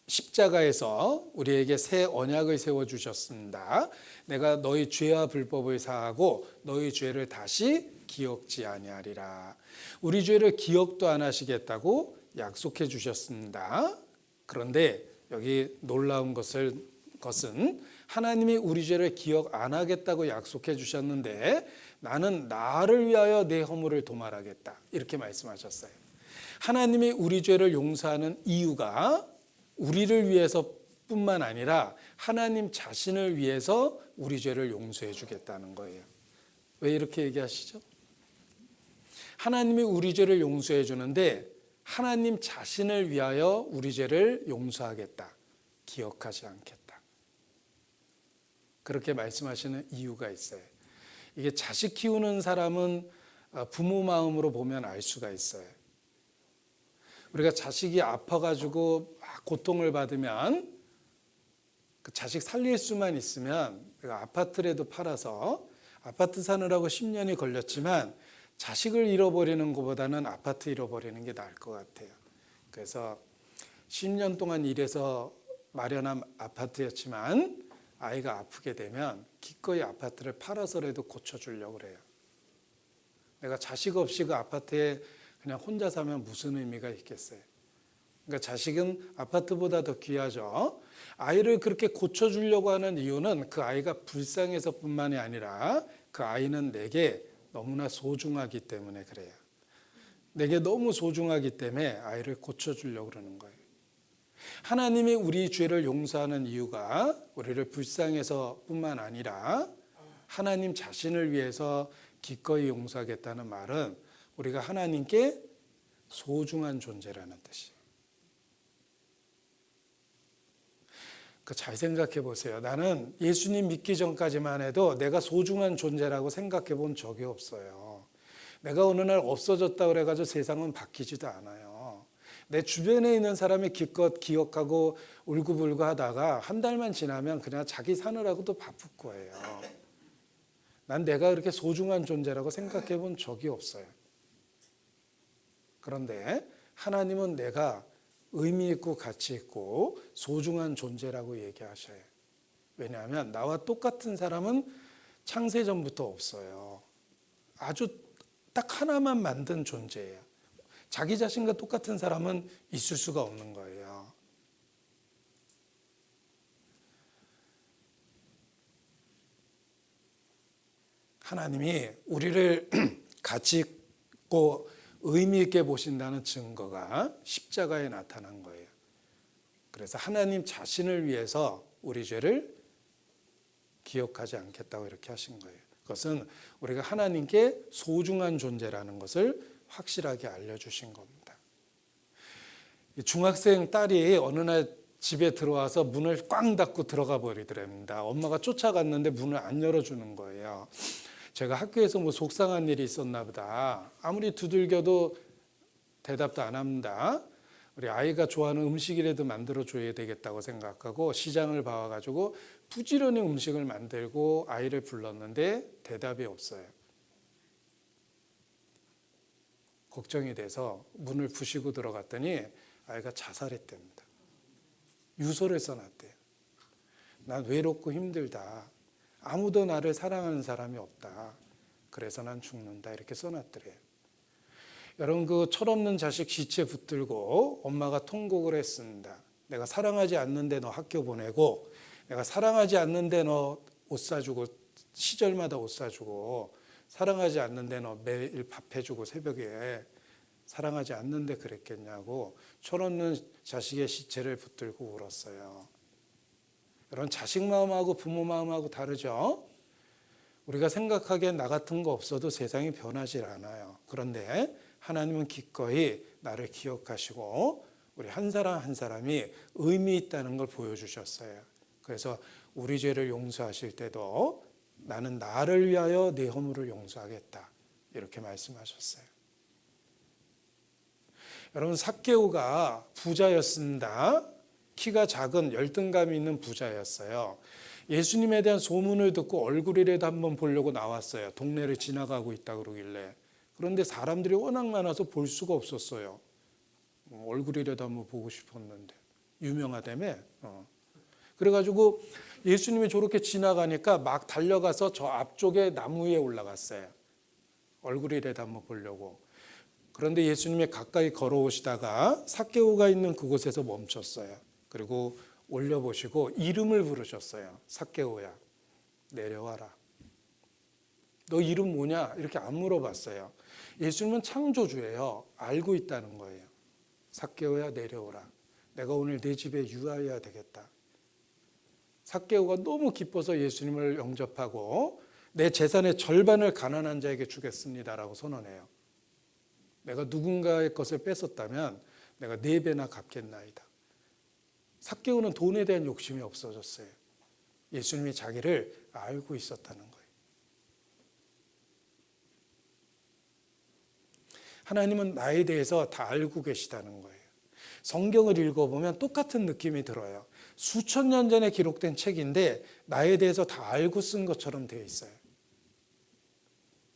십자가에서 우리에게 새 언약을 세워 주셨습니다. 내가 너희 죄와 불법을 사하고 너희 죄를 다시 기억지 아니하리라. 우리 죄를 기억도 안 하시겠다고 약속해 주셨습니다. 그런데 여기 놀라운 것은 하나님이 우리 죄를 기억 안 하겠다고 약속해 주셨는데 나는 나를 위하여 내 허물을 도말하겠다 이렇게 말씀하셨어요. 하나님이 우리 죄를 용서하는 이유가 우리를 위해서뿐만 아니라 하나님 자신을 위해서 우리 죄를 용서해 주겠다는 거예요. 왜 이렇게 얘기하시죠? 하나님이 우리 죄를 용서해 주는데 하나님 자신을 위하여 우리 죄를 용서하겠다, 기억하지 않겠다. 그렇게 말씀하시는 이유가 있어요. 이게 자식 키우는 사람은 부모 마음으로 보면 알 수가 있어요. 우리가 자식이 아파가지고 막 고통을 받으면 그 자식 살릴 수만 있으면 내가 아파트라도 팔아서 아파트 사느라고 10년이 걸렸지만 자식을 잃어버리는 것보다는 아파트 잃어버리는 게 나을 것 같아요. 그래서 10년 동안 일해서 마련한 아파트였지만 아이가 아프게 되면 기꺼이 아파트를 팔아서라도 고쳐주려고 그래요. 내가 자식 없이 그 아파트에 그냥 혼자 사면 무슨 의미가 있겠어요? 그러니까 자식은 아파트보다 더 귀하죠. 아이를 그렇게 고쳐주려고 하는 이유는 그 아이가 불쌍해서뿐만이 아니라 그 아이는 내게 너무나 소중하기 때문에 그래요. 내게 너무 소중하기 때문에 아이를 고쳐주려고 그러는 거예요. 하나님이 우리 죄를 용서하는 이유가 우리를 불쌍해서뿐만 아니라 하나님 자신을 위해서 기꺼이 용서하겠다는 말은 우리가 하나님께 소중한 존재라는 뜻이에요. 잘 생각해 보세요. 나는 예수님 믿기 전까지만 해도 내가 소중한 존재라고 생각해 본 적이 없어요. 내가 어느 날 없어졌다 그래가지고 세상은 바뀌지도 않아요. 내 주변에 있는 사람이 기껏 기억하고 울고불고 하다가 한 달만 지나면 그냥 자기 사느라고 또 바쁠 거예요. 난 내가 그렇게 소중한 존재라고 생각해 본 적이 없어요. 그런데 하나님은 내가 의미 있고 가치 있고 소중한 존재라고 얘기하셔요. 왜냐하면 나와 똑같은 사람은 창세전부터 없어요. 아주 딱 하나만 만든 존재예요. 자기 자신과 똑같은 사람은 있을 수가 없는 거예요. 하나님이 우리를 가치 있고 의미 있게 보신다는 증거가 십자가에 나타난 거예요. 그래서 하나님 자신을 위해서 우리 죄를 기억하지 않겠다고 이렇게 하신 거예요. 그것은 우리가 하나님께 소중한 존재라는 것을 확실하게 알려주신 겁니다. 중학생 딸이 어느 날 집에 들어와서 문을 꽝 닫고 들어가 버리더랍니다. 엄마가 쫓아갔는데 문을 안 열어주는 거예요. 제가 학교에서 뭐 속상한 일이 있었나 보다. 아무리 두들겨도 대답도 안 합니다. 우리 아이가 좋아하는 음식이라도 만들어줘야 되겠다고 생각하고 시장을 봐가지고 부지런히 음식을 만들고 아이를 불렀는데 대답이 없어요. 걱정이 돼서 문을 부시고 들어갔더니 아이가 자살했답니다. 유서를 써놨대요. 난 외롭고 힘들다. 아무도 나를 사랑하는 사람이 없다. 그래서 난 죽는다. 이렇게 써놨더래요. 여러분, 그 철없는 자식 시체 붙들고 엄마가 통곡을 했습니다. 내가 사랑하지 않는데 너 학교 보내고, 내가 사랑하지 않는데 너 옷 사주고, 시절마다 옷 사주고, 사랑하지 않는데 너 매일 밥 해주고 새벽에 사랑하지 않는데 그랬겠냐고 철없는 자식의 시체를 붙들고 울었어요. 여러분, 자식 마음하고 부모 마음하고 다르죠? 우리가 생각하기엔 나 같은 거 없어도 세상이 변하질 않아요. 그런데 하나님은 기꺼이 나를 기억하시고 우리 한 사람 한 사람이 의미 있다는 걸 보여주셨어요. 그래서 우리 죄를 용서하실 때도 나는 나를 위하여 네 허물을 용서하겠다. 이렇게 말씀하셨어요. 여러분, 삭개오가 부자였습니다. 키가 작은 열등감이 있는 부자였어요. 예수님에 대한 소문을 듣고 얼굴이라도 한번 보려고 나왔어요. 동네를 지나가고 있다 그러길래. 그런데 사람들이 워낙 많아서 볼 수가 없었어요. 얼굴이라도 한번 보고 싶었는데 유명하다며. 그래가지고 예수님이 저렇게 지나가니까 막 달려가서 저 앞쪽에 나무 위에 올라갔어요. 얼굴이라도 한번 보려고. 그런데 예수님이 가까이 걸어오시다가 삭개오가 있는 그곳에서 멈췄어요. 그리고 올려보시고 이름을 부르셨어요. 삭개오야, 내려와라. 너 이름 뭐냐? 이렇게 안 물어봤어요. 예수님은 창조주예요. 알고 있다는 거예요. 삭개오야, 내려오라. 내가 오늘 내 집에 유하여야 되겠다. 삭개오가 너무 기뻐서 예수님을 영접하고 내 재산의 절반을 가난한 자에게 주겠습니다라고 선언해요. 내가 누군가의 것을 뺏었다면 내가 4배나 갚겠나이다. 삭개오는 돈에 대한 욕심이 없어졌어요. 예수님이 자기를 알고 있었다는 거예요. 하나님은 나에 대해서 다 알고 계시다는 거예요. 성경을 읽어보면 똑같은 느낌이 들어요. 수천 년 전에 기록된 책인데 나에 대해서 다 알고 쓴 것처럼 되어 있어요.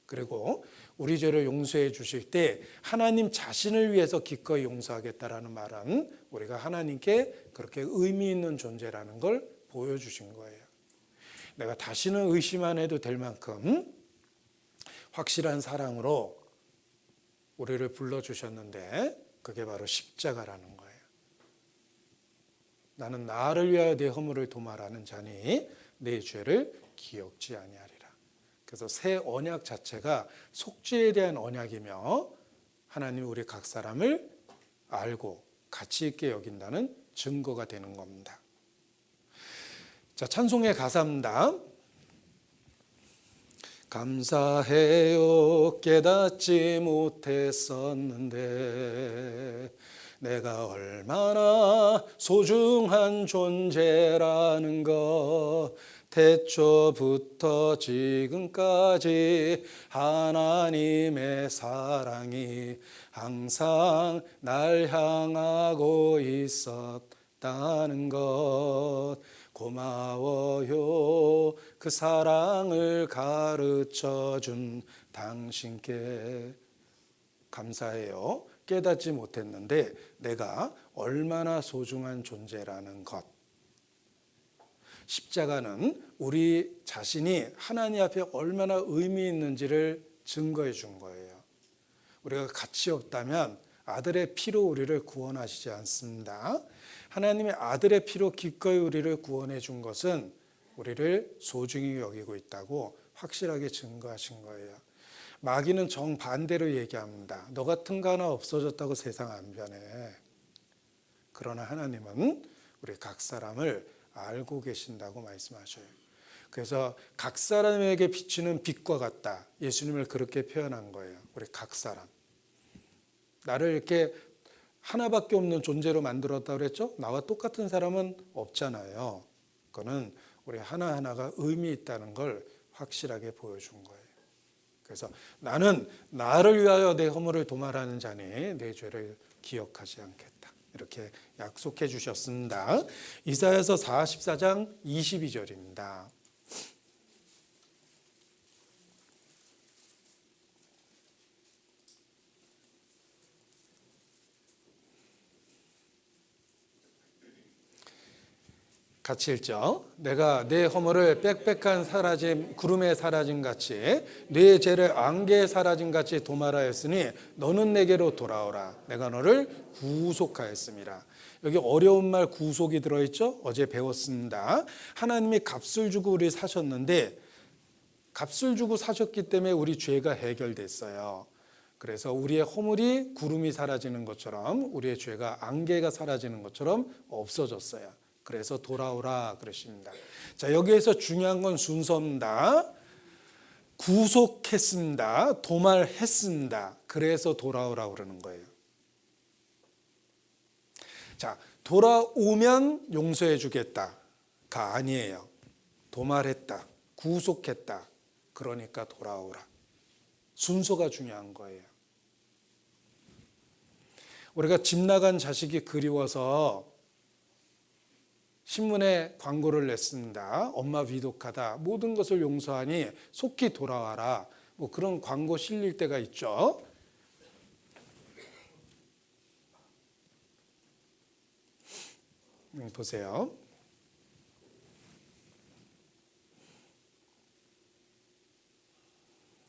그리고 우리 죄를 용서해 주실 때 하나님 자신을 위해서 기꺼이 용서하겠다라는 말은 우리가 하나님께 그렇게 의미 있는 존재라는 걸 보여주신 거예요. 내가 다시는 의심 안 해도 될 만큼 확실한 사랑으로 우리를 불러주셨는데 그게 바로 십자가라는 거예요. 나는 나를 위하여 내 허물을 도말하는 자니 내 죄를 기억지 아니하리라. 그래서 새 언약 자체가 속죄에 대한 언약이며 하나님 우리 각 사람을 알고 가치 있게 여긴다는 증거가 되는 겁니다. 자, 찬송의 가사입니다. 감사해요 깨닫지 못했었는데 내가 얼마나 소중한 존재라는 것 태초부터 지금까지 하나님의 사랑이 항상 날 향하고 있었다는 것 고마워요 그 사랑을 가르쳐준 당신께 감사해요 깨닫지 못했는데 내가 얼마나 소중한 존재라는 것. 십자가는 우리 자신이 하나님 앞에 얼마나 의미 있는지를 증거해 준 거예요. 우리가 가치 없다면 아들의 피로 우리를 구원하시지 않습니다. 하나님의 아들의 피로 기꺼이 우리를 구원해 준 것은 우리를 소중히 여기고 있다고 확실하게 증거하신 거예요. 마귀는 정반대로 얘기합니다. 너 같은 거 하나 없어졌다고 세상 안 변해. 그러나 하나님은 우리 각 사람을 알고 계신다고 말씀하셔요. 그래서 각 사람에게 비치는 빛과 같다. 예수님을 그렇게 표현한 거예요. 우리 각 사람. 나를 이렇게 하나밖에 없는 존재로 만들었다고 그랬죠? 나와 똑같은 사람은 없잖아요. 그거는 우리 하나하나가 의미 있다는 걸 확실하게 보여준 거예요. 그래서 나는 나를 위하여 내 허물을 도말하는 자니 내 죄를 기억하지 않겠다. 이렇게 약속해 주셨습니다. 이사야서 44장 22절입니다. 같이 읽죠. 내가 내 허물을 빽빽한 사라짐 구름에 사라짐 같이 내 죄를 안개에 사라짐 같이 도말하였으니 너는 내게로 돌아오라. 내가 너를 구속하였습니다. 여기 어려운 말 구속이 들어있죠. 어제 배웠습니다. 하나님이 값을 주고 우리 사셨는데 값을 주고 사셨기 때문에 우리 죄가 해결됐어요. 그래서 우리의 허물이 구름이 사라지는 것처럼 우리의 죄가 안개가 사라지는 것처럼 없어졌어요. 그래서 돌아오라 그러십니다. 자, 여기에서 중요한 건 순서입니다. 구속했습니다. 도말했습니다. 그래서 돌아오라 그러는 거예요. 자, 돌아오면 용서해 주겠다가 아니에요. 도말했다. 구속했다. 그러니까 돌아오라. 순서가 중요한 거예요. 우리가 집 나간 자식이 그리워서 신문에 광고를 냈습니다. 엄마 위독하다. 모든 것을 용서하니 속히 돌아와라. 뭐 그런 광고 실릴 때가 있죠. 보세요.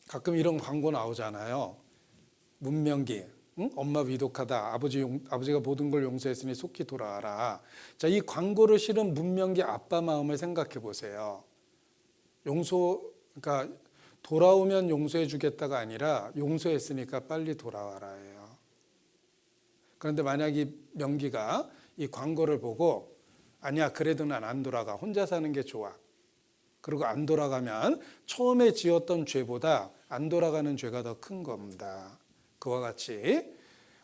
가끔 이런 광고 나오잖아요. 문명기. 응? 엄마 위독하다. 아버지가 모든 걸 용서했으니 속히 돌아와라. 자, 이 광고를 실은 문명기 아빠 마음을 생각해 보세요. 그러니까 돌아오면 용서해 주겠다가 아니라 용서했으니까 빨리 돌아와라예요. 그런데 만약 이 명기가 이 광고를 보고 아니야, 그래도 난 안 돌아가. 혼자 사는 게 좋아. 그리고 안 돌아가면 처음에 지었던 죄보다 안 돌아가는 죄가 더 큰 겁니다. 그와 같이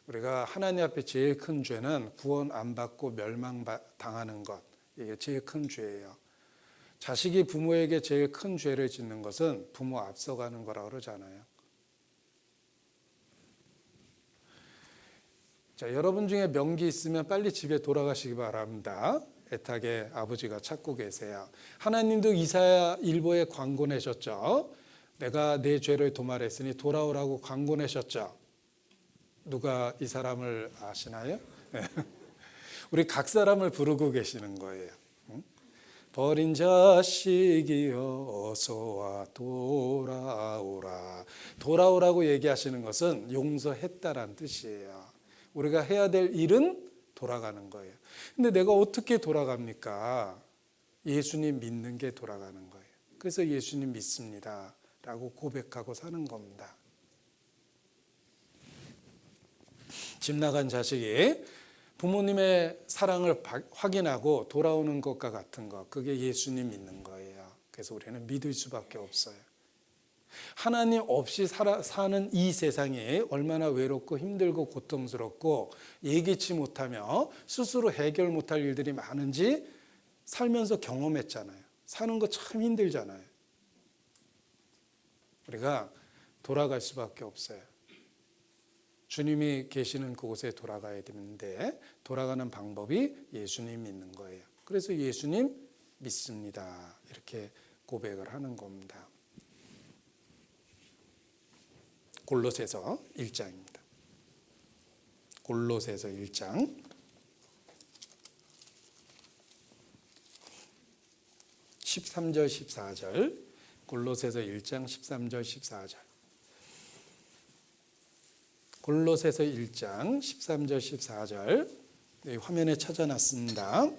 우리가 하나님 앞에 제일 큰 죄는 구원 안 받고 멸망당하는 것. 이게 제일 큰 죄예요. 자식이 부모에게 제일 큰 죄를 짓는 것은 부모 앞서가는 거라고 그러잖아요. 자, 여러분 중에 명기 있으면 빨리 집에 돌아가시기 바랍니다. 애타게 아버지가 찾고 계세요. 하나님도 이사야 일보에 광고 내셨죠. 내가 내 죄를 도말했으니 돌아오라고 광고 내셨죠. 누가 이 사람을 아시나요? 우리 각 사람을 부르고 계시는 거예요. 버린 자식이여 어서와 돌아오라. 돌아오라고 얘기하시는 것은 용서했다란 뜻이에요. 우리가 해야 될 일은 돌아가는 거예요. 근데 내가 어떻게 돌아갑니까? 예수님 믿는 게 돌아가는 거예요. 그래서 예수님 믿습니다 라고 고백하고 사는 겁니다. 집 나간 자식이 부모님의 사랑을 확인하고 돌아오는 것과 같은 것, 그게 예수님 믿는 거예요. 그래서 우리는 믿을 수밖에 없어요. 하나님 없이 사는 이 세상이 얼마나 외롭고 힘들고 고통스럽고 예기치 못하며 스스로 해결 못할 일들이 많은지 살면서 경험했잖아요. 사는 거 참 힘들잖아요. 우리가 돌아갈 수밖에 없어요. 주님이 계시는 그곳에 돌아가야 되는데 돌아가는 방법이 예수님 믿는 거예요. 그래서 예수님 믿습니다. 이렇게 고백을 하는 겁니다. 골로새서 1장입니다. 골로새서 1장 13절 14절 골로새서 1장 13절 14절 골로새서 1장 13절 14절 네, 화면에 찾아놨습니다.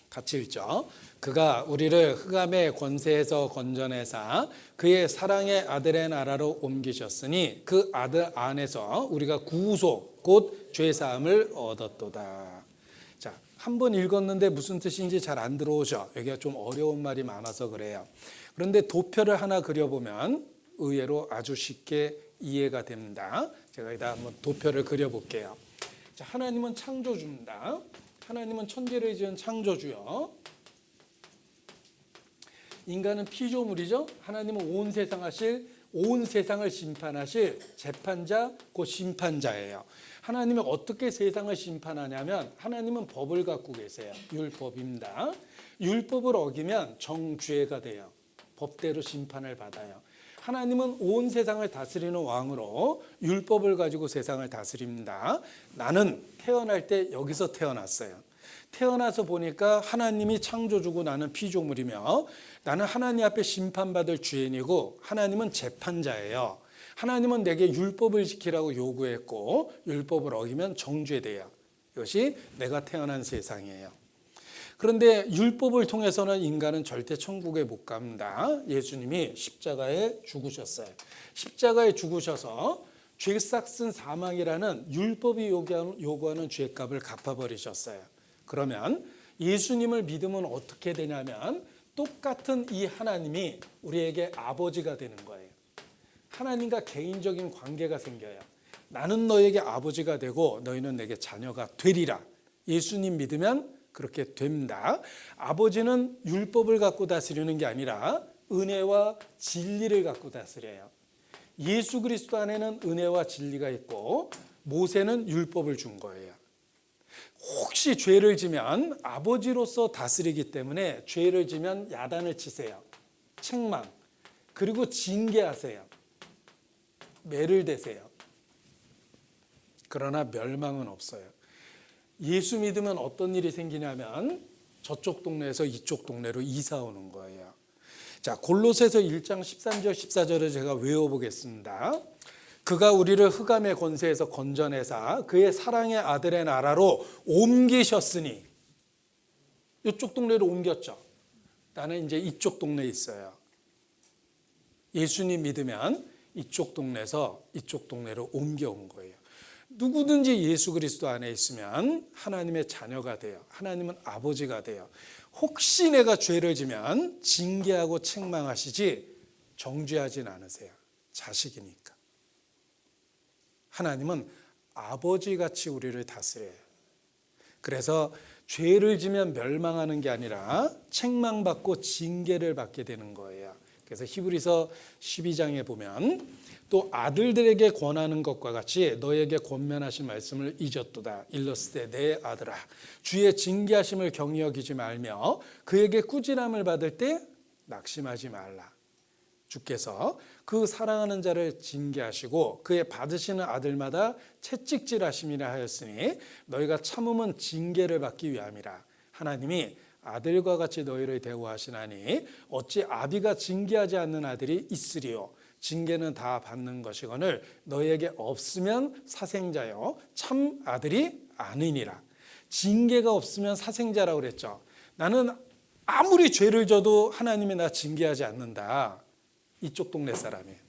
같이 읽죠. 그가 우리를 흑암의 권세에서 건져내사 그의 사랑의 아들의 나라로 옮기셨으니 그 아들 안에서 우리가 구속 곧 죄사함을 얻었도다. 자, 한번 읽었는데 무슨 뜻인지 잘 안 들어오죠. 여기가 좀 어려운 말이 많아서 그래요. 그런데 도표를 하나 그려보면 의외로 아주 쉽게 이해가 됩니다. 제가 여기다 한번 도표를 그려볼게요. 자, 하나님은 창조주입니다. 하나님은 천지를 지은 창조주요. 인간은 피조물이죠. 하나님은 온 세상을 심판하실 재판자, 곧 심판자예요. 하나님은 어떻게 세상을 심판하냐면 하나님은 법을 갖고 계세요. 율법입니다. 율법을 어기면 정죄가 돼요. 법대로 심판을 받아요. 하나님은 온 세상을 다스리는 왕으로 율법을 가지고 세상을 다스립니다. 나는 태어날 때 여기서 태어났어요. 태어나서 보니까 하나님이 창조주고 나는 피조물이며 나는 하나님 앞에 심판받을 죄인이고 하나님은 재판자예요. 하나님은 내게 율법을 지키라고 요구했고 율법을 어기면 정죄돼요. 이것이 내가 태어난 세상이에요. 그런데 율법을 통해서는 인간은 절대 천국에 못 갑니다. 예수님이 십자가에 죽으셨어요. 십자가에 죽으셔서 죄 싹슨 사망이라는 율법이 요구하는 죄값을 갚아버리셨어요. 그러면 예수님을 믿으면 어떻게 되냐면 똑같은 이 하나님이 우리에게 아버지가 되는 거예요. 하나님과 개인적인 관계가 생겨요. 나는 너에게 아버지가 되고 너희는 내게 자녀가 되리라. 예수님 믿으면 그렇게 됩니다. 아버지는 율법을 갖고 다스리는 게 아니라 은혜와 진리를 갖고 다스려요. 예수 그리스도 안에는 은혜와 진리가 있고 모세는 율법을 준 거예요. 혹시 죄를 지면 아버지로서 다스리기 때문에 죄를 지면 야단을 치세요. 책망. 그리고 징계하세요. 매를 대세요. 그러나 멸망은 없어요. 예수 믿으면 어떤 일이 생기냐면 저쪽 동네에서 이쪽 동네로 이사 오는 거예요. 자, 골로새서 1장 13절 14절을 제가 외워보겠습니다. 그가 우리를 흑암의 권세에서 건져내사 그의 사랑의 아들의 나라로 옮기셨으니 이쪽 동네로 옮겼죠. 나는 이제 이쪽 동네에 있어요. 예수님 믿으면 이쪽 동네에서 이쪽 동네로 옮겨온 거예요. 누구든지 예수 그리스도 안에 있으면 하나님의 자녀가 돼요. 하나님은 아버지가 돼요. 혹시 내가 죄를 지면 징계하고 책망하시지 정죄하진 않으세요. 자식이니까. 하나님은 아버지같이 우리를 다스려요. 그래서 죄를 지면 멸망하는 게 아니라 책망받고 징계를 받게 되는 거예요. 그래서 히브리서 12장에 보면 또 아들들에게 권하는 것과 같이 너에게 권면하신 말씀을 잊었도다. 일러스되 내 아들아 주의 징계하심을 경히 여기지 말며 그에게 꾸지람을 받을 때 낙심하지 말라. 주께서 그 사랑하는 자를 징계하시고 그의 받으시는 아들마다 채찍질하심이라 하였으니 너희가 참음은 징계를 받기 위함이라. 하나님이 아들과 같이 너희를 대우하시나니 어찌 아비가 징계하지 않는 아들이 있으리요. 징계는 다 받는 것이거늘 너희에게 없으면 사생자요 참 아들이 아니니라. 징계가 없으면 사생자라고 그랬죠. 나는 아무리 죄를 져도 하나님이 나 징계하지 않는다. 이쪽 동네 사람이에요.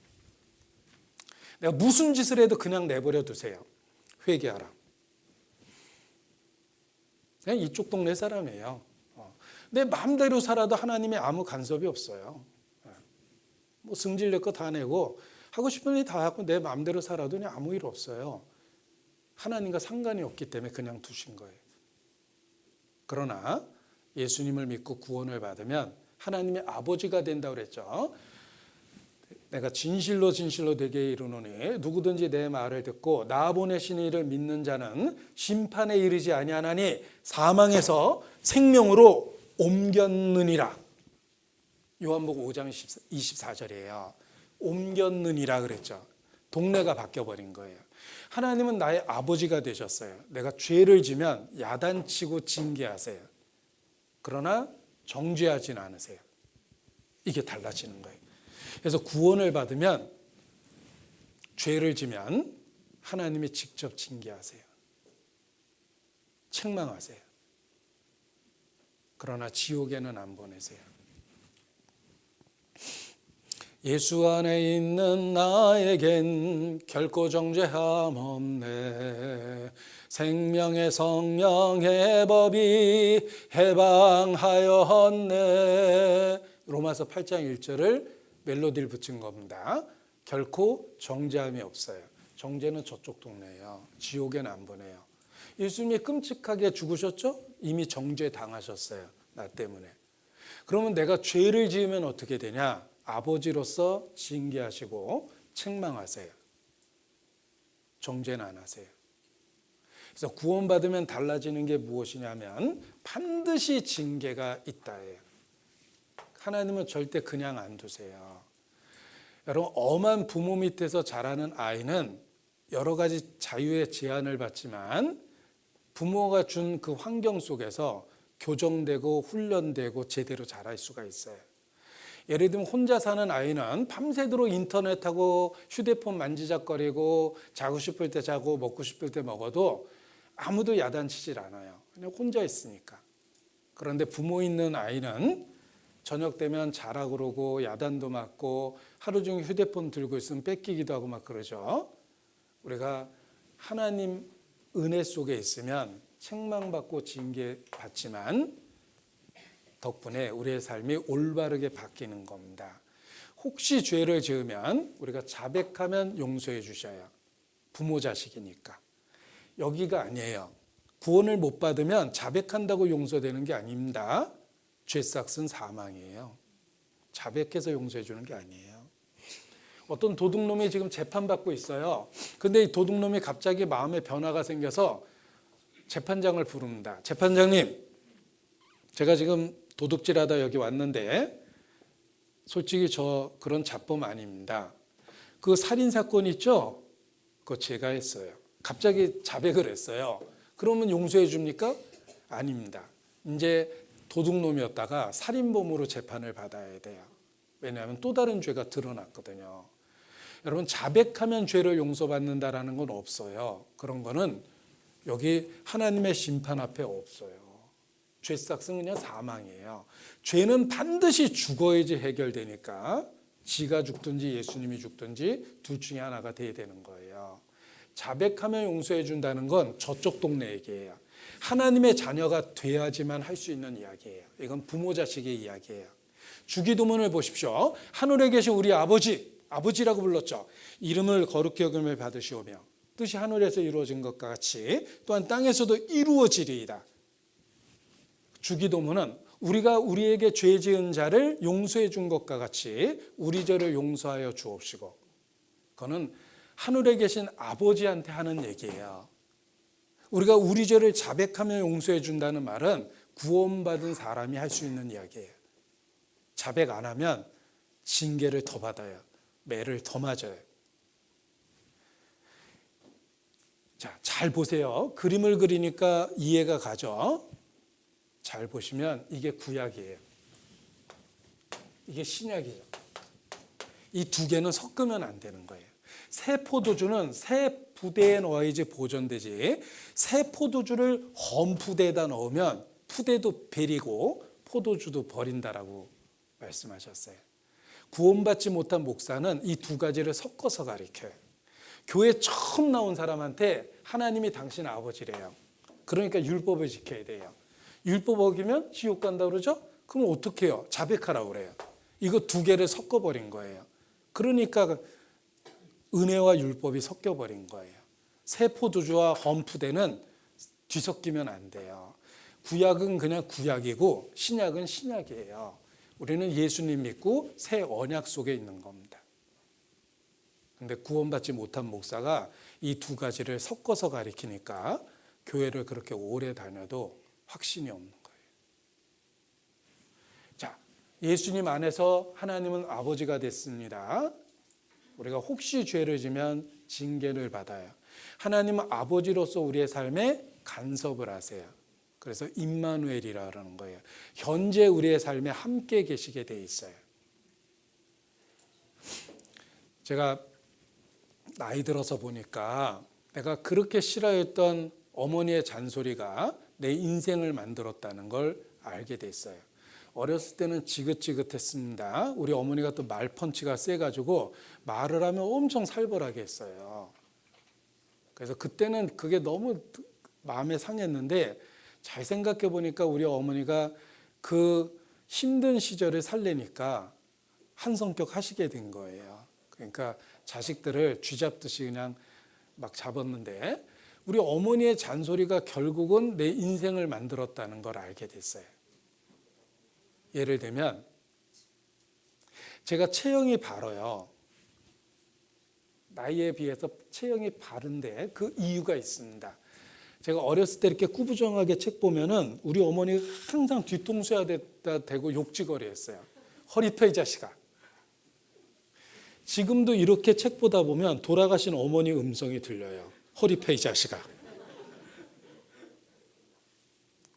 내가 무슨 짓을 해도 그냥 내버려 두세요. 회개하라. 그냥 이쪽 동네 사람이에요. 내 마음대로 살아도 하나님이 아무 간섭이 없어요. 뭐 승질 낼 거 다 내고 하고 싶은 일 다 하고 내 마음대로 살아도 그냥 아무 일 없어요. 하나님과 상관이 없기 때문에 그냥 두신 거예요. 그러나 예수님을 믿고 구원을 받으면 하나님의 아버지가 된다고 그랬죠. 내가 진실로 진실로 내게 이르노니 누구든지 내 말을 듣고 나 보내신 이를 믿는 자는 심판에 이르지 아니하나니 사망에서 생명으로 옮겼느니라. 요한복음 5장 24절이에요. 옮겼느니라 그랬죠. 동네가 바뀌어버린 거예요. 하나님은 나의 아버지가 되셨어요. 내가 죄를 지면 야단치고 징계하세요. 그러나 정죄하지는 않으세요. 이게 달라지는 거예요. 그래서 구원을 받으면 죄를 지면 하나님이 직접 징계하세요. 책망하세요. 그러나 지옥에는 안 보내세요. 예수 안에 있는 나에겐 결코 정죄함 없네. 생명의 성령의 법이 해방하였네. 로마서 8장 1절을 멜로디를 붙인 겁니다. 결코 정죄함이 없어요. 정죄는 저쪽 동네예요. 지옥에는 안 보내요. 예수님이 끔찍하게 죽으셨죠? 이미 정죄 당하셨어요. 나 때문에. 그러면 내가 죄를 지으면 어떻게 되냐? 아버지로서 징계하시고 책망하세요. 정죄는 안 하세요. 그래서 구원받으면 달라지는 게 무엇이냐면 반드시 징계가 있다예요. 하나님은 절대 그냥 안 두세요. 여러분, 엄한 부모 밑에서 자라는 아이는 여러 가지 자유의 제한을 받지만 부모가 준 그 환경 속에서 교정되고 훈련되고 제대로 자랄 수가 있어요. 예를 들면 혼자 사는 아이는 밤새도록 인터넷하고 휴대폰 만지작거리고 자고 싶을 때 자고 먹고 싶을 때 먹어도 아무도 야단치질 않아요. 그냥 혼자 있으니까. 그런데 부모 있는 아이는 저녁 되면 자라 그러고 야단도 맞고 하루 종일 휴대폰 들고 있으면 뺏기기도 하고 막 그러죠. 우리가 하나님 은혜 속에 있으면 책망받고 징계받지만 덕분에 우리의 삶이 올바르게 바뀌는 겁니다. 혹시 죄를 지으면 우리가 자백하면 용서해 주셔야 부모 자식이니까. 여기가 아니에요. 구원을 못 받으면 자백한다고 용서되는 게 아닙니다. 죄싹은 사망이에요. 자백해서 용서해 주는 게 아니에요. 어떤 도둑놈이 지금 재판받고 있어요. 근데 이 도둑놈이 갑자기 마음에 변화가 생겨서 재판장을 부릅니다. 재판장님, 제가 지금 도둑질하다 여기 왔는데 솔직히 저 그런 잡범 아닙니다. 그 살인사건 있죠? 그거 제가 했어요. 갑자기 자백을 했어요. 그러면 용서해 줍니까? 아닙니다. 이제 도둑놈이었다가 살인범으로 재판을 받아야 돼요. 왜냐하면 또 다른 죄가 드러났거든요. 여러분, 자백하면 죄를 용서받는다라는 건 없어요. 그런 거는 여기 하나님의 심판 앞에 없어요. 죄싹은 그냥 사망이에요. 죄는 반드시 죽어야지 해결되니까 지가 죽든지 예수님이 죽든지 둘 중에 하나가 돼야 되는 거예요. 자백하면 용서해 준다는 건 저쪽 동네 얘기예요. 하나님의 자녀가 돼야지만 할 수 있는 이야기예요. 이건 부모 자식의 이야기예요. 주기도문을 보십시오. 하늘에 계신 우리 아버지라고 불렀죠. 이름을 거룩히 여김을 받으시오며 뜻이 하늘에서 이루어진 것과 같이 또한 땅에서도 이루어지리이다. 주기도문은 우리가 우리에게 죄 지은 자를 용서해 준 것과 같이 우리 죄를 용서하여 주옵시고. 그거는 하늘에 계신 아버지한테 하는 얘기예요. 우리가 우리 죄를 자백하며 용서해 준다는 말은 구원받은 사람이 할 수 있는 이야기예요. 자백 안 하면 징계를 더 받아요. 매를 더 맞아요. 자, 잘 보세요. 그림을 그리니까 이해가 가죠? 잘 보시면 이게 구약이에요. 이게 신약이죠. 이 두 개는 섞으면 안 되는 거예요. 새 포도주는 새 부대에 넣어야지 보존되지, 새 포도주를 헌 푸대에다 넣으면 푸대도 베리고 포도주도 버린다라고 말씀하셨어요. 구원받지 못한 목사는 이 두 가지를 섞어서 가르쳐요. 교회 처음 나온 사람한테 하나님이 당신 아버지래요. 그러니까 율법을 지켜야 돼요. 율법 어기면 지옥 간다 그러죠? 그럼 어떻게 해요? 자백하라고 그래요. 이거 두 개를 섞어버린 거예요. 그러니까 은혜와 율법이 섞여버린 거예요. 새 포도주와 헌 푸대는 뒤섞이면 안 돼요. 구약은 그냥 구약이고 신약은 신약이에요. 우리는 예수님 믿고 새 언약 속에 있는 겁니다. 근데 구원받지 못한 목사가 이 두 가지를 섞어서 가리키니까 교회를 그렇게 오래 다녀도 확신이 없는 거예요. 자, 예수님 안에서 하나님은 아버지가 됐습니다. 우리가 혹시 죄를 지면 징계를 받아요. 하나님은 아버지로서 우리의 삶에 간섭을 하세요. 그래서 임마누엘이라 그러는 거예요. 현재 우리의 삶에 함께 계시게 돼 있어요. 제가 나이 들어서 보니까 내가 그렇게 싫어했던 어머니의 잔소리가 내 인생을 만들었다는 걸 알게 됐어요. 어렸을 때는 지긋지긋했습니다. 우리 어머니가 또 말펀치가 세가지고 말을 하면 엄청 살벌하게 했어요. 그래서 그때는 그게 너무 마음에 상했는데 잘 생각해 보니까 우리 어머니가 그 힘든 시절을 살래니까 한 성격 하시게 된 거예요. 그러니까 자식들을 쥐잡듯이 그냥 막 잡았는데 우리 어머니의 잔소리가 결국은 내 인생을 만들었다는 걸 알게 됐어요. 예를 들면 제가 체형이 바로요. 나이에 비해서 체형이 바른데 그 이유가 있습니다. 제가 어렸을 때 이렇게 꾸부정하게 책 보면은 우리 어머니가 항상 뒤통수에다 대고 욕지거리 했어요. 허리 펴 이 자식아. 지금도 이렇게 책 보다 보면 돌아가신 어머니 음성이 들려요. 허리 펴 이 자식아.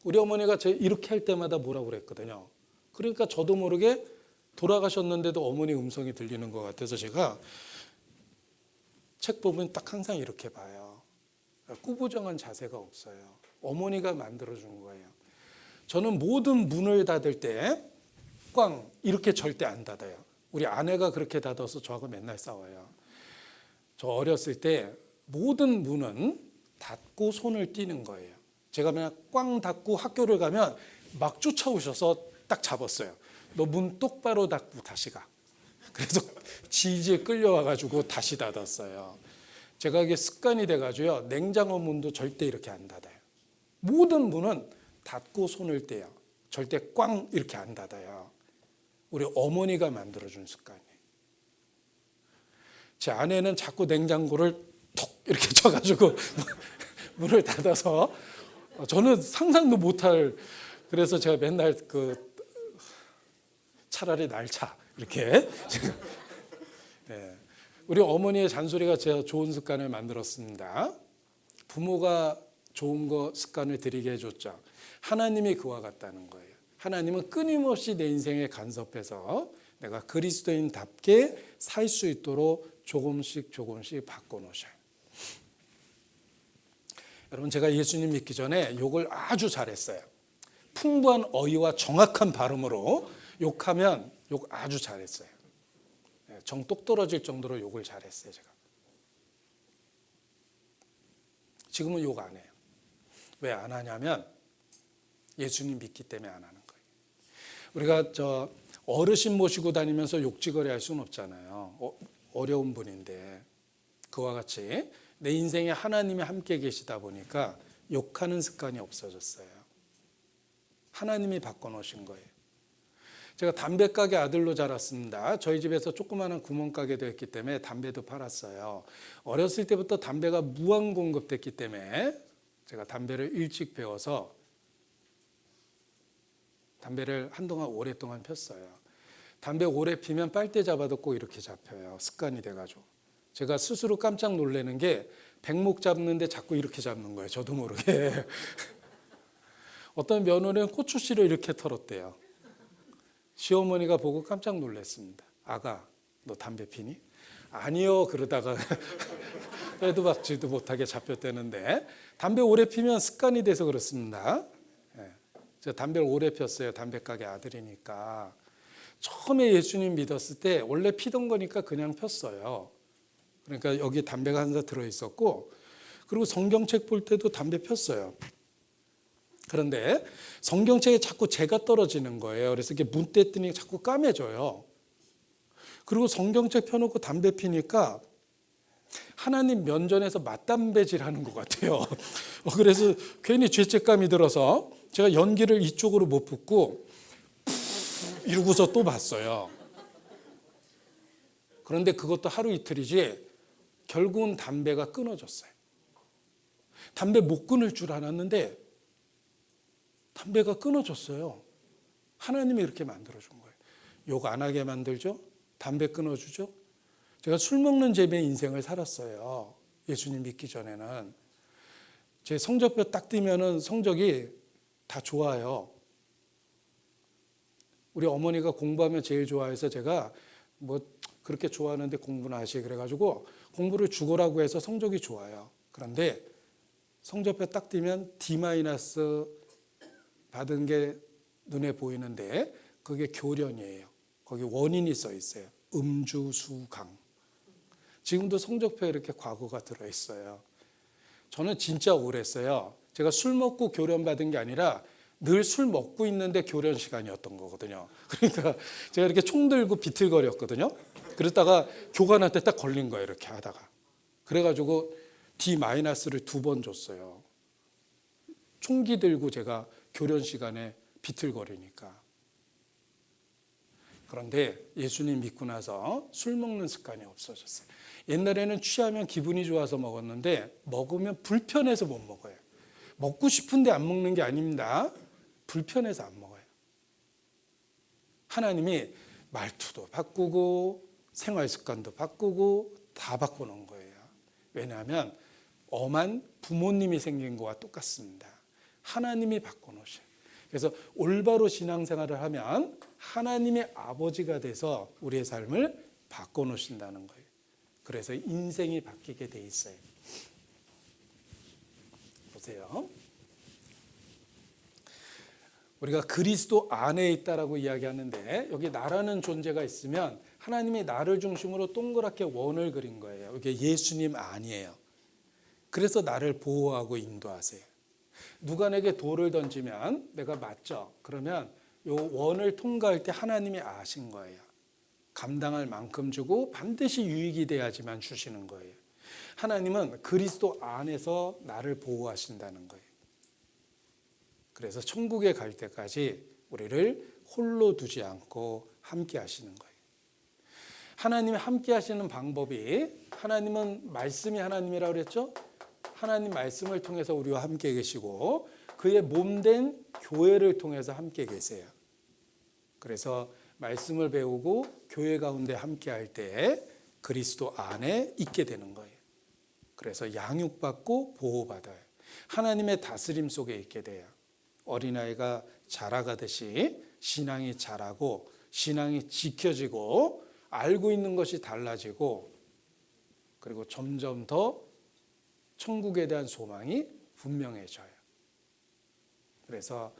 우리 어머니가 제 이렇게 할 때마다 뭐라고 그랬거든요. 그러니까 저도 모르게 돌아가셨는데도 어머니 음성이 들리는 것 같아서 제가 책 보면 딱 항상 이렇게 봐요. 꾸부정한 자세가 없어요. 어머니가 만들어준 거예요. 저는 모든 문을 닫을 때 꽝 이렇게 절대 안 닫아요. 우리 아내가 그렇게 닫아서 저하고 맨날 싸워요. 저 어렸을 때 모든 문은 닫고 손을 띄는 거예요. 제가 그냥 꽝 닫고 학교를 가면 막 쫓아오셔서 딱 잡았어요. 너 문 똑바로 닫고 다시 가. 그래서 질질 끌려와가지고 다시 닫았어요. 제가 이게 습관이 돼가지고요. 냉장고 문도 절대 이렇게 안 닫아요. 모든 문은 닫고 손을 떼요. 절대 꽝 이렇게 안 닫아요. 우리 어머니가 만들어준 습관이에요. 제 아내는 자꾸 냉장고를 톡 이렇게 쳐가지고 문을 닫아서 저는 상상도 못할. 그래서 제가 맨날 차라리 날 차 이렇게. 네. 우리 어머니의 잔소리가 제가 좋은 습관을 만들었습니다. 부모가 좋은 거 습관을 들이게 해줬죠. 하나님이 그와 같다는 거예요. 하나님은 끊임없이 내 인생에 간섭해서 내가 그리스도인답게 살 수 있도록 조금씩 바꿔놓으셔요. 여러분, 제가 예수님 믿기 전에 욕을 아주 잘했어요. 풍부한 어휘와 정확한 발음으로 욕하면 욕 아주 잘했어요. 정 똑 떨어질 정도로 욕을 잘했어요, 제가. 지금은 욕 안 해요. 왜 안 하냐면 예수님 믿기 때문에 안 하는 거예요. 우리가 어르신 모시고 다니면서 욕지거리 할 수는 없잖아요. 어려운 분인데 그와 같이 내 인생에 하나님이 함께 계시다 보니까 욕하는 습관이 없어졌어요. 하나님이 바꿔놓으신 거예요. 제가 담배가게 아들로 자랐습니다. 저희 집에서 조그마한 구멍가게도 했기 때문에 담배도 팔았어요. 어렸을 때부터 담배가 무한 공급됐기 때문에 제가 담배를 일찍 배워서 담배를 한동안 오랫동안 폈어요. 담배 오래 피면 빨대 잡아도 꼭 이렇게 잡혀요. 습관이 돼가지고. 제가 스스로 깜짝 놀라는 게 백목 잡는데 자꾸 이렇게 잡는 거예요. 저도 모르게. 어떤 며느리는 고추씨를 이렇게 털었대요. 시어머니가 보고 깜짝 놀랐습니다. 아가, 너 담배 피니? 아니요. 그러다가 빼도 박지도 못하게 잡혔다는데 담배 오래 피면 습관이 돼서 그렇습니다. 제가 담배를 오래 폈어요. 담배가게 아들이니까. 처음에 예수님 믿었을 때 원래 피던 거니까 그냥 폈어요. 그러니까 여기 담배가 하나 들어있었고, 그리고 성경책 볼 때도 담배 폈어요. 그런데 성경책에 자꾸 재가 떨어지는 거예요. 그래서 이렇게 문 뗐더니 자꾸 까매져요. 그리고 성경책 펴놓고 담배 피니까 하나님 면전에서 맞담배질 하는 것 같아요. 그래서 괜히 죄책감이 들어서 제가 연기를 이쪽으로 못 붓고 이러고서 또 봤어요. 그런데 그것도 하루 이틀이지 결국은 담배가 끊어졌어요. 담배 못 끊을 줄 알았는데 담배가 끊어졌어요. 하나님이 이렇게 만들어준 거예요. 욕 안 하게 만들죠. 담배 끊어주죠. 제가 술 먹는 재미의 인생을 살았어요. 예수님 믿기 전에는. 제 성적표 딱 뜨면은 성적이 다 좋아요. 우리 어머니가 공부하면 제일 좋아해서 제가 뭐 그렇게 좋아하는데 공부나 하시 그래가지고 공부를 죽으라고 해서 성적이 좋아요. 그런데 성적표 딱 뜨면 D- 받은 게 눈에 보이는데 그게 교련이에요. 거기 원인이 써 있어요. 음주수강. 지금도 성적표에 이렇게 과거가 들어있어요. 저는 진짜 우울했어요. 제가 술 먹고 교련 받은 게 아니라 늘 술 먹고 있는데 교련 시간이었던 거거든요. 그러니까 제가 이렇게 총 들고 비틀거렸거든요. 그러다가 교관한테 딱 걸린 거예요. 이렇게 하다가. 그래가지고 D- 를 2번 줬어요. 총기 들고 제가 교련 시간에 비틀거리니까. 그런데 예수님 믿고 나서 술 먹는 습관이 없어졌어요. 옛날에는 취하면 기분이 좋아서 먹었는데 먹으면 불편해서 못 먹어요. 먹고 싶은데 안 먹는 게 아닙니다. 불편해서 안 먹어요. 하나님이 말투도 바꾸고 생활 습관도 바꾸고 다 바꿔놓은 거예요. 왜냐하면 엄한 부모님이 생긴 거와 똑같습니다. 하나님이 바꿔놓으셔요. 그래서 올바로 신앙생활을 하면 하나님의 아버지가 돼서 우리의 삶을 바꿔놓으신다는 거예요. 그래서 인생이 바뀌게 돼 있어요. 보세요. 우리가 그리스도 안에 있다라고 이야기하는데 여기 나라는 존재가 있으면 하나님이 나를 중심으로 동그랗게 원을 그린 거예요. 이게 예수님 안이에요. 그래서 나를 보호하고 인도하세요. 누가 내게 돌을 던지면 내가 맞죠. 그러면 이 원을 통과할 때 하나님이 아신 거예요. 감당할 만큼 주고 반드시 유익이 돼야지만 주시는 거예요. 하나님은 그리스도 안에서 나를 보호하신다는 거예요. 그래서 천국에 갈 때까지 우리를 홀로 두지 않고 함께 하시는 거예요. 하나님이 함께 하시는 방법이, 하나님은 말씀이 하나님이라고 그랬죠? 하나님 말씀을 통해서 우리와 함께 계시고 그의 몸된 교회를 통해서 함께 계세요. 그래서 말씀을 배우고 교회 가운데 함께 할 때 그리스도 안에 있게 되는 거예요. 그래서 양육받고 보호받아요. 하나님의 다스림 속에 있게 돼요. 어린아이가 자라가듯이 신앙이 자라고 신앙이 지켜지고 알고 있는 것이 달라지고 그리고 점점 더 천국에 대한 소망이 분명해져요. 그래서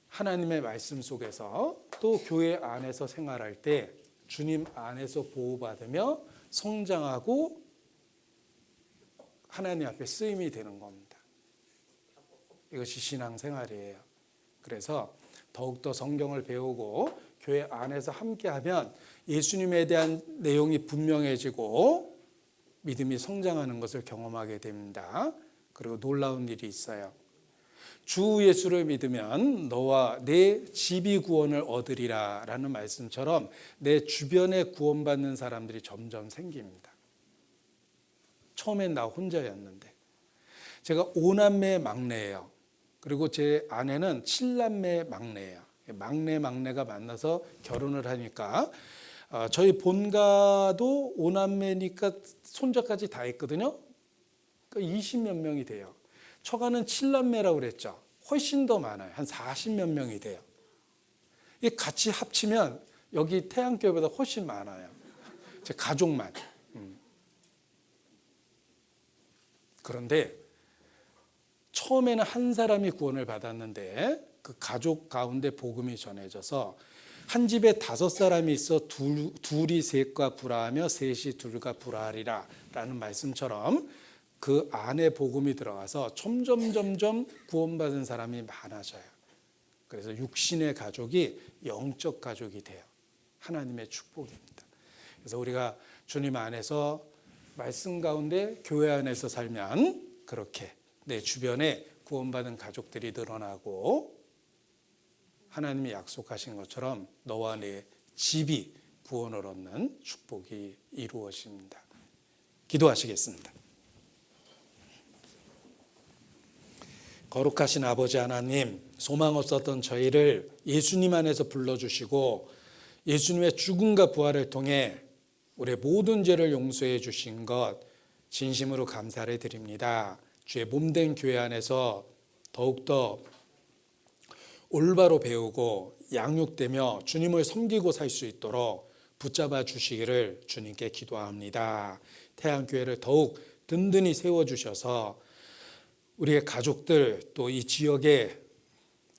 하나님의 말씀 속에서 또 교회 안에서 생활할 때 주님 안에서 보호받으며 성장하고 하나님 앞에 쓰임이 되는 겁니다. 이것이 신앙생활이에요. 그래서 더욱더 성경을 배우고 교회 안에서 함께하면 예수님에 대한 내용이 분명해지고 믿음이 성장하는 것을 경험하게 됩니다. 그리고 놀라운 일이 있어요. 주 예수를 믿으면 너와 내 집이 구원을 얻으리라 라는 말씀처럼 내 주변에 구원받는 사람들이 점점 생깁니다. 처음엔 나 혼자였는데, 제가 5남매 막내예요. 그리고 제 아내는 7남매 막내예요. 막내가 만나서 결혼을 하니까 저희 본가도 5남매니까 손자까지 다 있거든요. 그러니까 20몇 명이 돼요. 처가는 7남매라고 그랬죠. 훨씬 더 많아요. 한 40몇 명이 돼요. 이 같이 합치면 여기 태양교회보다 훨씬 많아요. 제 가족만. 그런데 처음에는 한 사람이 구원을 받았는데 그 가족 가운데 복음이 전해져서 한 집에 5사람이 있어 둘이 셋과 불화하며 셋이 둘과 불화하리라 라는 말씀처럼 그 안에 복음이 들어가서 점점 구원받은 사람이 많아져요. 그래서 육신의 가족이 영적 가족이 돼요. 하나님의 축복입니다. 그래서 우리가 주님 안에서 말씀 가운데 교회 안에서 살면 그렇게 내 주변에 구원받은 가족들이 늘어나고 하나님이 약속하신 것처럼 너와 내 집이 구원을 얻는 축복이 이루어집니다. 기도하시겠습니다. 거룩하신 아버지 하나님, 소망 없었던 저희를 예수님 안에서 불러주시고 예수님의 죽음과 부활을 통해 우리의 모든 죄를 용서해 주신 것 진심으로 감사를 드립니다. 주의 몸된 교회 안에서 더욱더 올바로 배우고 양육되며 주님을 섬기고 살 수 있도록 붙잡아 주시기를 주님께 기도합니다. 태양교회를 더욱 든든히 세워주셔서 우리의 가족들 또 이 지역에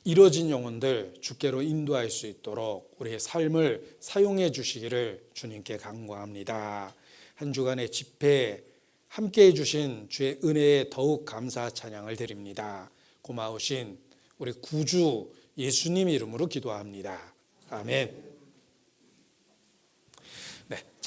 이뤄진 영혼들 주께로 인도할 수 있도록 우리의 삶을 사용해 주시기를 주님께 간구합니다. 한 주간의 집회 함께해 주신 주의 은혜에 더욱 감사 찬양을 드립니다. 고마우신 우리 구주 예수님 이름으로 기도합니다. 아멘.